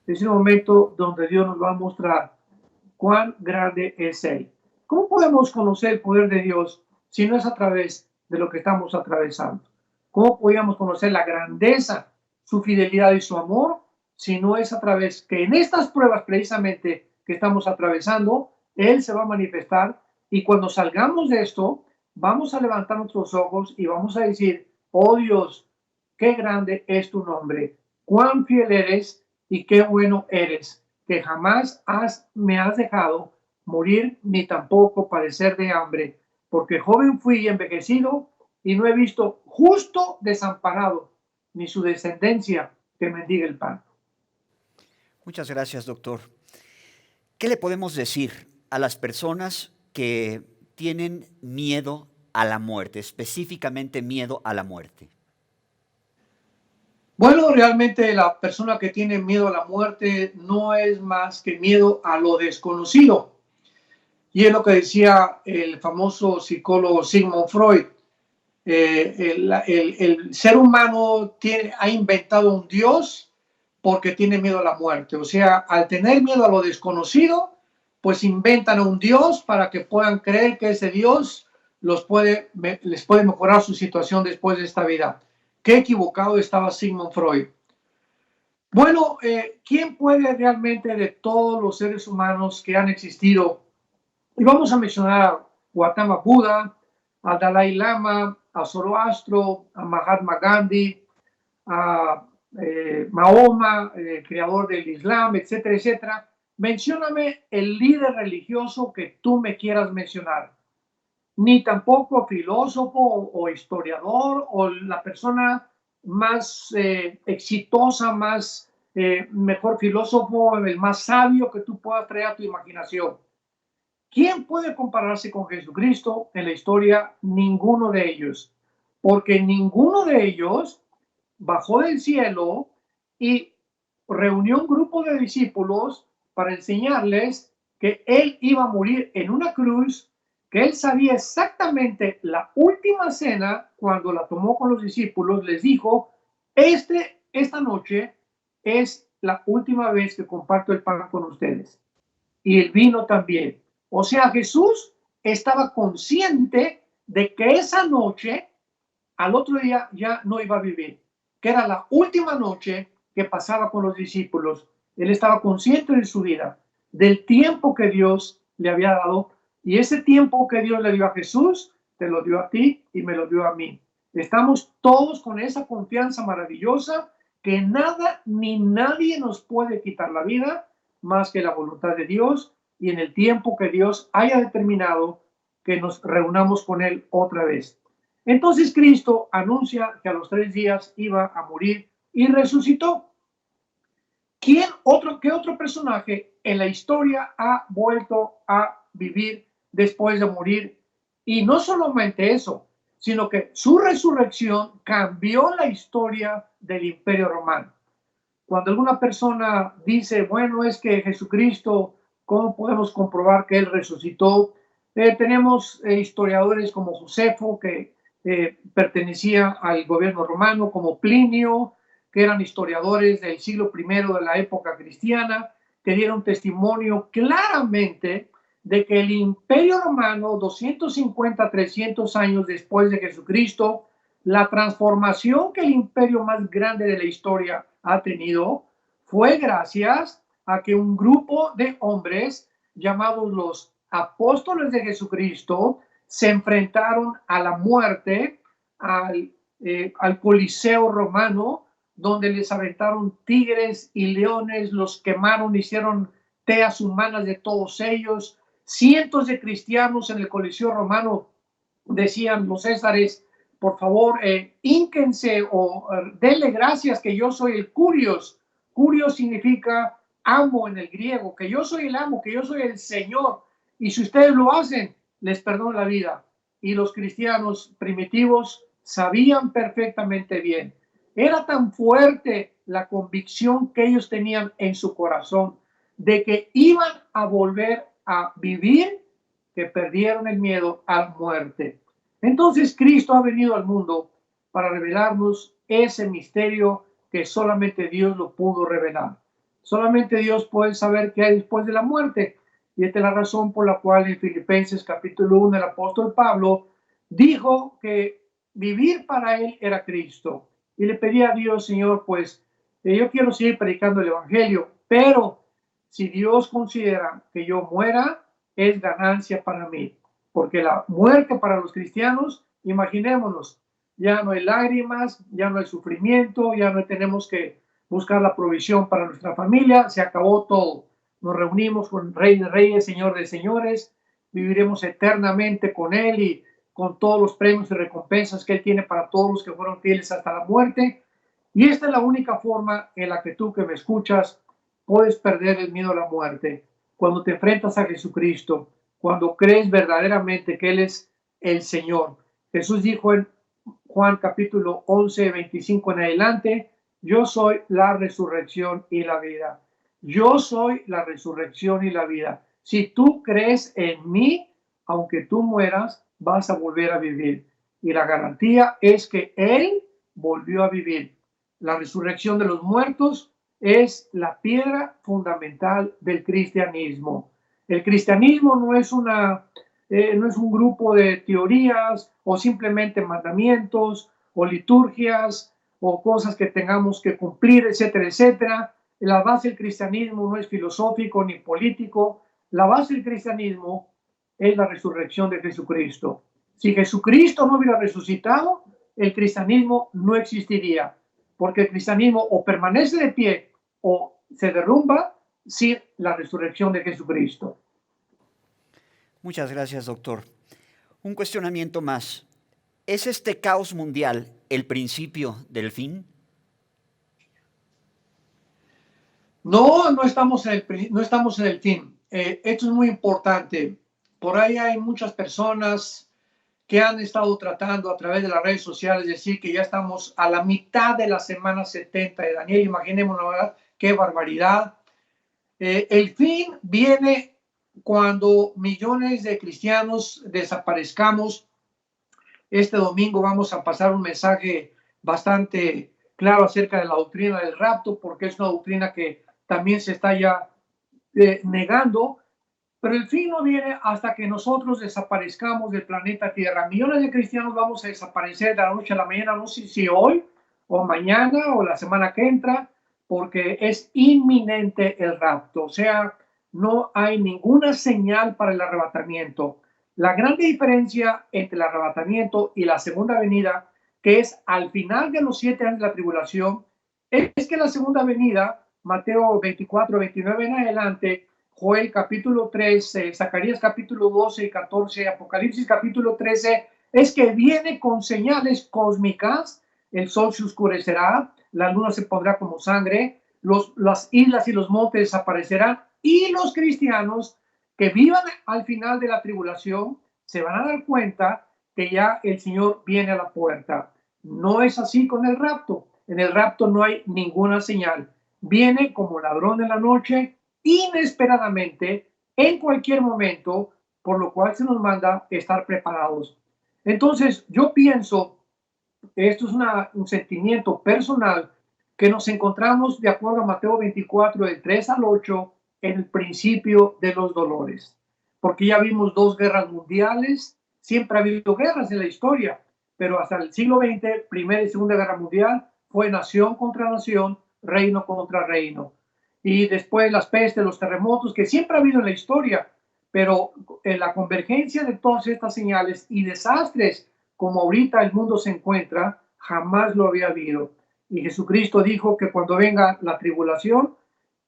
Es el momento donde Dios nos va a mostrar cuán grande es Él. ¿Cómo podemos conocer el poder de Dios si no es a través de lo que estamos atravesando? ¿Cómo podríamos conocer la grandeza, su fidelidad y su amor si no es a través que en estas pruebas precisamente que estamos atravesando, Él se va a manifestar y cuando salgamos de esto, vamos a levantar nuestros ojos y vamos a decir, oh Dios, qué grande es tu nombre, cuán fiel eres y qué bueno eres, que jamás me has dejado morir ni tampoco padecer de hambre, porque joven fui y envejecido y no he visto justo desamparado, ni su descendencia que mendigue el pan. Muchas gracias, doctor. ¿Qué le podemos decir a las personas que tienen miedo a la muerte, específicamente miedo a la muerte? Bueno, realmente la persona que tiene miedo a la muerte no es más que miedo a lo desconocido. Y es lo que decía el famoso psicólogo Sigmund Freud. El ser humano ha inventado un Dios porque tiene miedo a la muerte. O sea, al tener miedo a lo desconocido, pues inventan un Dios para que puedan creer que ese Dios les puede mejorar su situación después de esta vida. Qué equivocado estaba Sigmund Freud. Bueno, ¿quién puede realmente de todos los seres humanos que han existido? Y vamos a mencionar a Gautama Buda, a Dalai Lama, a Zoroastro, a Mahatma Gandhi, a Mahoma, creador del Islam, etcétera, etcétera. Mencióname el líder religioso que tú me quieras mencionar. Ni tampoco filósofo o historiador o la persona más exitosa, más mejor filósofo, el más sabio que tú puedas traer a tu imaginación. ¿Quién puede compararse con Jesucristo en la historia? Ninguno de ellos, porque ninguno de ellos bajó del cielo y reunió un grupo de discípulos para enseñarles que él iba a morir en una cruz, que él sabía exactamente la última cena, cuando la tomó con los discípulos, les dijo, esta noche es la última vez que comparto el pan con ustedes. Y el vino también. O sea, Jesús estaba consciente de que esa noche, al otro día, ya no iba a vivir, que era la última noche que pasaba con los discípulos. Él estaba consciente de su vida, del tiempo que Dios le había dado, y ese tiempo que Dios le dio a Jesús, te lo dio a ti y me lo dio a mí. Estamos todos con esa confianza maravillosa que nada ni nadie nos puede quitar la vida más que la voluntad de Dios y en el tiempo que Dios haya determinado que nos reunamos con Él otra vez. Entonces Cristo anuncia que a los 3 días iba a morir y resucitó. ¿Qué otro personaje en la historia ha vuelto a vivir después de morir? Y no solamente eso, sino que su resurrección cambió la historia del Imperio Romano. Cuando alguna persona dice, bueno, es que Jesucristo, ¿cómo podemos comprobar que Él resucitó? Tenemos historiadores como Josefo, que pertenecía al gobierno romano, como Plinio, que eran historiadores del siglo I de la época cristiana, que dieron testimonio claramente de que el Imperio Romano, 250, 300 años después de Jesucristo, la transformación que el imperio más grande de la historia ha tenido fue gracias a que un grupo de hombres llamados los apóstoles de Jesucristo se enfrentaron a la muerte, al Coliseo romano, donde les aventaron tigres y leones, los quemaron, hicieron teas humanas de todos ellos. Cientos de cristianos en el Coliseo romano decían los césares, por favor, hínquense o denle gracias que yo soy el Curios. Curios significa amo en el griego, que yo soy el amo, que yo soy el Señor. Y si ustedes lo hacen, les perdono la vida. Y los cristianos primitivos sabían perfectamente bien. Era tan fuerte la convicción que ellos tenían en su corazón de que iban a volver a vivir, que perdieron el miedo a la muerte. Entonces Cristo ha venido al mundo para revelarnos ese misterio que solamente Dios lo pudo revelar. Solamente Dios puede saber qué hay después de la muerte. Y esta es la razón por la cual en Filipenses capítulo 1 el apóstol Pablo dijo que vivir para él era Cristo. Y le pedía a Dios, Señor, pues yo quiero seguir predicando el Evangelio, pero si Dios considera que yo muera, es ganancia para mí. Porque la muerte para los cristianos, imaginémonos, ya no hay lágrimas, ya no hay sufrimiento, ya no tenemos que buscar la provisión para nuestra familia, se acabó todo. Nos reunimos con Rey de Reyes, Señor de Señores, viviremos eternamente con Él y con todos los premios y recompensas que Él tiene para todos los que fueron fieles hasta la muerte. Y esta es la única forma en la que tú que me escuchas puedes perder el miedo a la muerte. Cuando te enfrentas a Jesucristo, cuando crees verdaderamente que Él es el Señor. Jesús dijo en Juan capítulo 11, 25 en adelante, yo soy la resurrección y la vida. Yo soy la resurrección y la vida. Si tú crees en mí, aunque tú mueras, vas a volver a vivir. Y la garantía es que Él volvió a vivir. La resurrección de los muertos es la piedra fundamental del cristianismo. El cristianismo no es un grupo de teorías o simplemente mandamientos o liturgias o cosas que tengamos que cumplir, etcétera, etcétera. La base del cristianismo no es filosófico ni político. La base del cristianismo es la resurrección de Jesucristo. Si Jesucristo no hubiera resucitado, el cristianismo no existiría, porque el cristianismo o permanece de pie o se derrumba sin la resurrección de Jesucristo. Muchas gracias, doctor. Un cuestionamiento más. ¿Es este caos mundial el principio del fin? No estamos en el fin. Esto es muy importante. Por ahí hay muchas personas que han estado tratando a través de las redes sociales decir que ya estamos a la mitad de la semana 70 de Daniel. Imaginémonos, ¿verdad? Qué barbaridad. El fin viene cuando millones de cristianos desaparezcamos. Este domingo vamos a pasar un mensaje bastante claro acerca de la doctrina del rapto, porque es una doctrina que también se está ya negando, pero el fin no viene hasta que nosotros desaparezcamos del planeta Tierra. Millones de cristianos vamos a desaparecer de la noche a la mañana, no sé si hoy o mañana o la semana que entra, porque es inminente el rapto. O sea, no hay ninguna señal para el arrebatamiento. La gran diferencia entre el arrebatamiento y la segunda venida, que es al final de los 7 años de la tribulación, es que la segunda venida, Mateo 24, 29 en adelante, Joel capítulo 3, Zacarías capítulo 12 y 14, Apocalipsis capítulo 13, es que viene con señales cósmicas, el sol se oscurecerá, la luna se pondrá como sangre, las islas y los montes desaparecerán, y los cristianos que vivan al final de la tribulación se van a dar cuenta que ya el Señor viene a la puerta. No es así con el rapto. En el rapto no hay ninguna señal. Viene como ladrón en la noche, inesperadamente, en cualquier momento, por lo cual se nos manda estar preparados. Entonces, yo pienso, esto es un sentimiento personal, que nos encontramos, de acuerdo a Mateo 24, del 3 al 8, en el principio de los dolores. Porque ya vimos 2 guerras mundiales, siempre ha habido guerras en la historia, pero hasta el siglo XX, Primera y Segunda Guerra Mundial, fue nación contra nación, reino contra reino. Y después las pestes, los terremotos, que siempre ha habido en la historia, pero en la convergencia de todas estas señales y desastres, como ahorita el mundo se encuentra, jamás lo había habido. Y Jesucristo dijo que cuando venga la tribulación,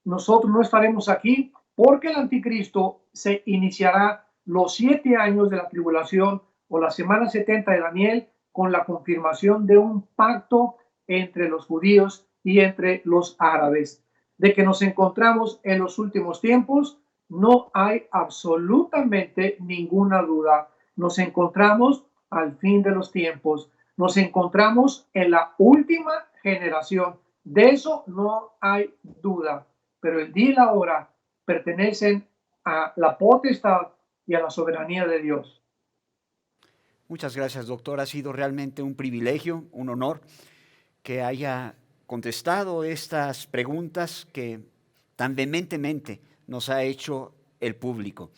nosotros no estaremos aquí porque el anticristo se iniciará los 7 años de la tribulación o la semana 70 de Daniel con la confirmación de un pacto entre los judíos y entre los árabes. De que nos encontramos en los últimos tiempos, no hay absolutamente ninguna duda. Nos encontramos al fin de los tiempos. Nos encontramos en la última generación. De eso no hay duda. Pero el día y la hora pertenecen a la potestad y a la soberanía de Dios. Muchas gracias, doctor. Ha sido realmente un privilegio, un honor que haya contestado estas preguntas que tan vehementemente nos ha hecho el público.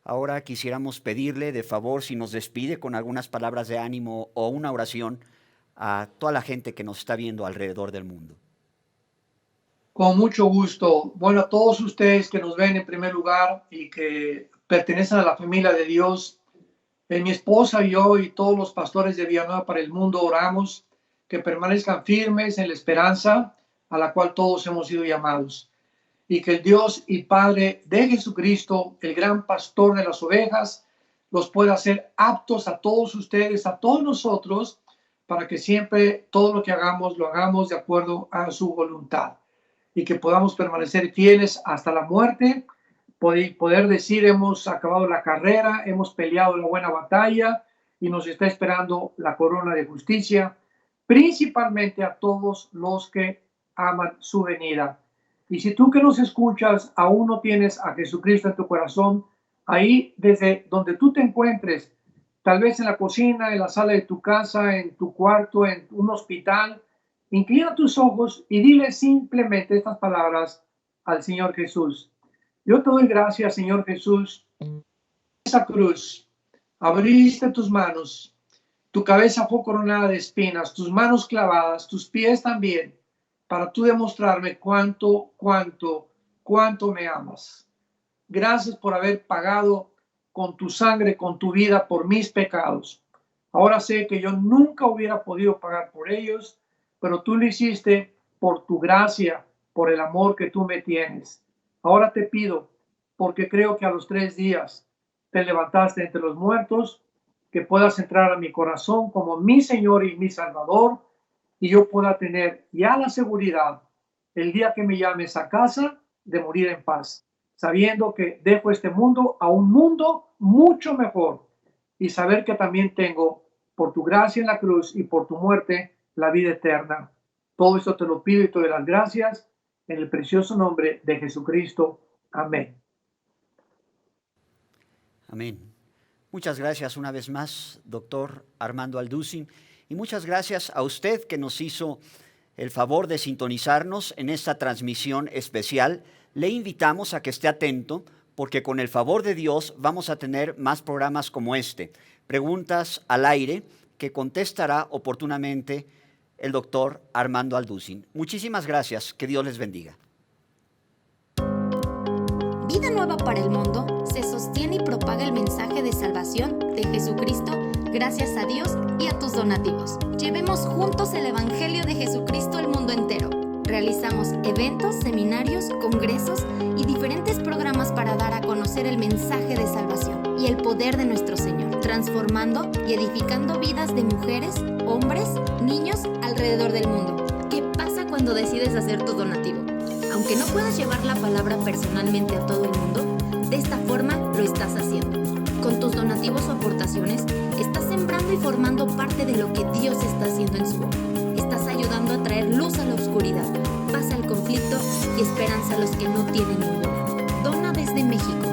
Ahora quisiéramos pedirle de favor si nos despide con algunas palabras de ánimo o una oración a toda la gente que nos está viendo alrededor del mundo. Con mucho gusto. Bueno, a todos ustedes que nos ven en primer lugar y que pertenecen a la familia de Dios, mi esposa y yo y todos los pastores de Villanueva para el Mundo oramos que permanezcan firmes en la esperanza a la cual todos hemos sido llamados. Y que el Dios y Padre de Jesucristo, el gran pastor de las ovejas, los pueda hacer aptos a todos ustedes, a todos nosotros, para que siempre todo lo que hagamos, lo hagamos de acuerdo a su voluntad. Y que podamos permanecer fieles hasta la muerte, poder decir hemos acabado la carrera, hemos peleado la buena batalla y nos está esperando la corona de justicia, principalmente a todos los que aman su venida. Y si tú que nos escuchas aún no tienes a Jesucristo en tu corazón, ahí desde donde tú te encuentres, tal vez en la cocina, en la sala de tu casa, en tu cuarto, en un hospital, inclina tus ojos y dile simplemente estas palabras al Señor Jesús. Yo te doy gracias, Señor Jesús, esa cruz, abriste tus manos, tu cabeza fue coronada de espinas, tus manos clavadas, tus pies también, para tú demostrarme cuánto me amas. Gracias por haber pagado con tu sangre, con tu vida, por mis pecados. Ahora sé que yo nunca hubiera podido pagar por ellos, pero tú lo hiciste por tu gracia, por el amor que tú me tienes. Ahora te pido, porque creo que a los 3 días te levantaste entre los muertos, que puedas entrar a mi corazón como mi Señor y mi Salvador, y yo pueda tener ya la seguridad, el día que me llames a casa, de morir en paz, sabiendo que dejo este mundo a un mundo mucho mejor, y saber que también tengo, por tu gracia en la cruz y por tu muerte, la vida eterna. Todo esto te lo pido y te doy las gracias en el precioso nombre de Jesucristo. Amén. Amén. Muchas gracias una vez más, doctor Armando Alducin, y muchas gracias a usted que nos hizo el favor de sintonizarnos en esta transmisión especial. Le invitamos a que esté atento, porque con el favor de Dios vamos a tener más programas como este, Preguntas al Aire, que contestará oportunamente el doctor Armando Alducin. Muchísimas gracias, que Dios les bendiga. Vida Nueva para el Mundo se sostiene y propaga el mensaje de salvación de Jesucristo gracias a Dios y a tus donativos. Llevemos juntos el Evangelio de Jesucristo al mundo entero. Realizamos eventos, seminarios, congresos y diferentes programas para dar a conocer el mensaje de salvación y el poder de nuestro Señor, transformando y edificando vidas de mujeres, hombres, niños alrededor del mundo. ¿Qué pasa cuando decides hacer tu donativo? Aunque no puedas llevar la palabra personalmente a todo el mundo, de esta forma lo estás haciendo. Con tus donativos o aportaciones, estás sembrando y formando parte de lo que Dios está haciendo en su obra. Estás ayudando a traer luz a la oscuridad, paz al conflicto y esperanza a los que no tienen ninguna. Dona desde México.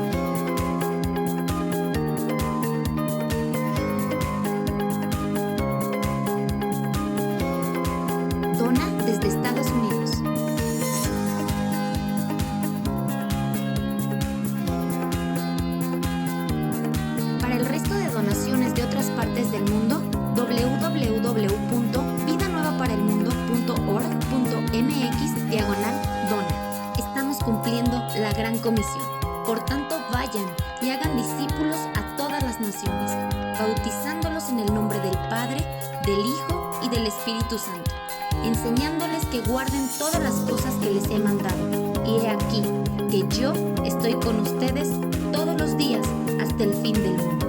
Dona desde Estados Unidos. Para el resto de donaciones de otras partes del mundo, www.vidanuevaparaelmundo.org.mx/dona. Estamos cumpliendo la gran comisión. Por tanto, vayan y hagan discípulos a todas las naciones, bautizándolos en el nombre del Padre, del Hijo y del Espíritu Santo, enseñándoles que guarden todas las cosas que les he mandado. Y he aquí que yo estoy con ustedes todos los días hasta el fin del mundo.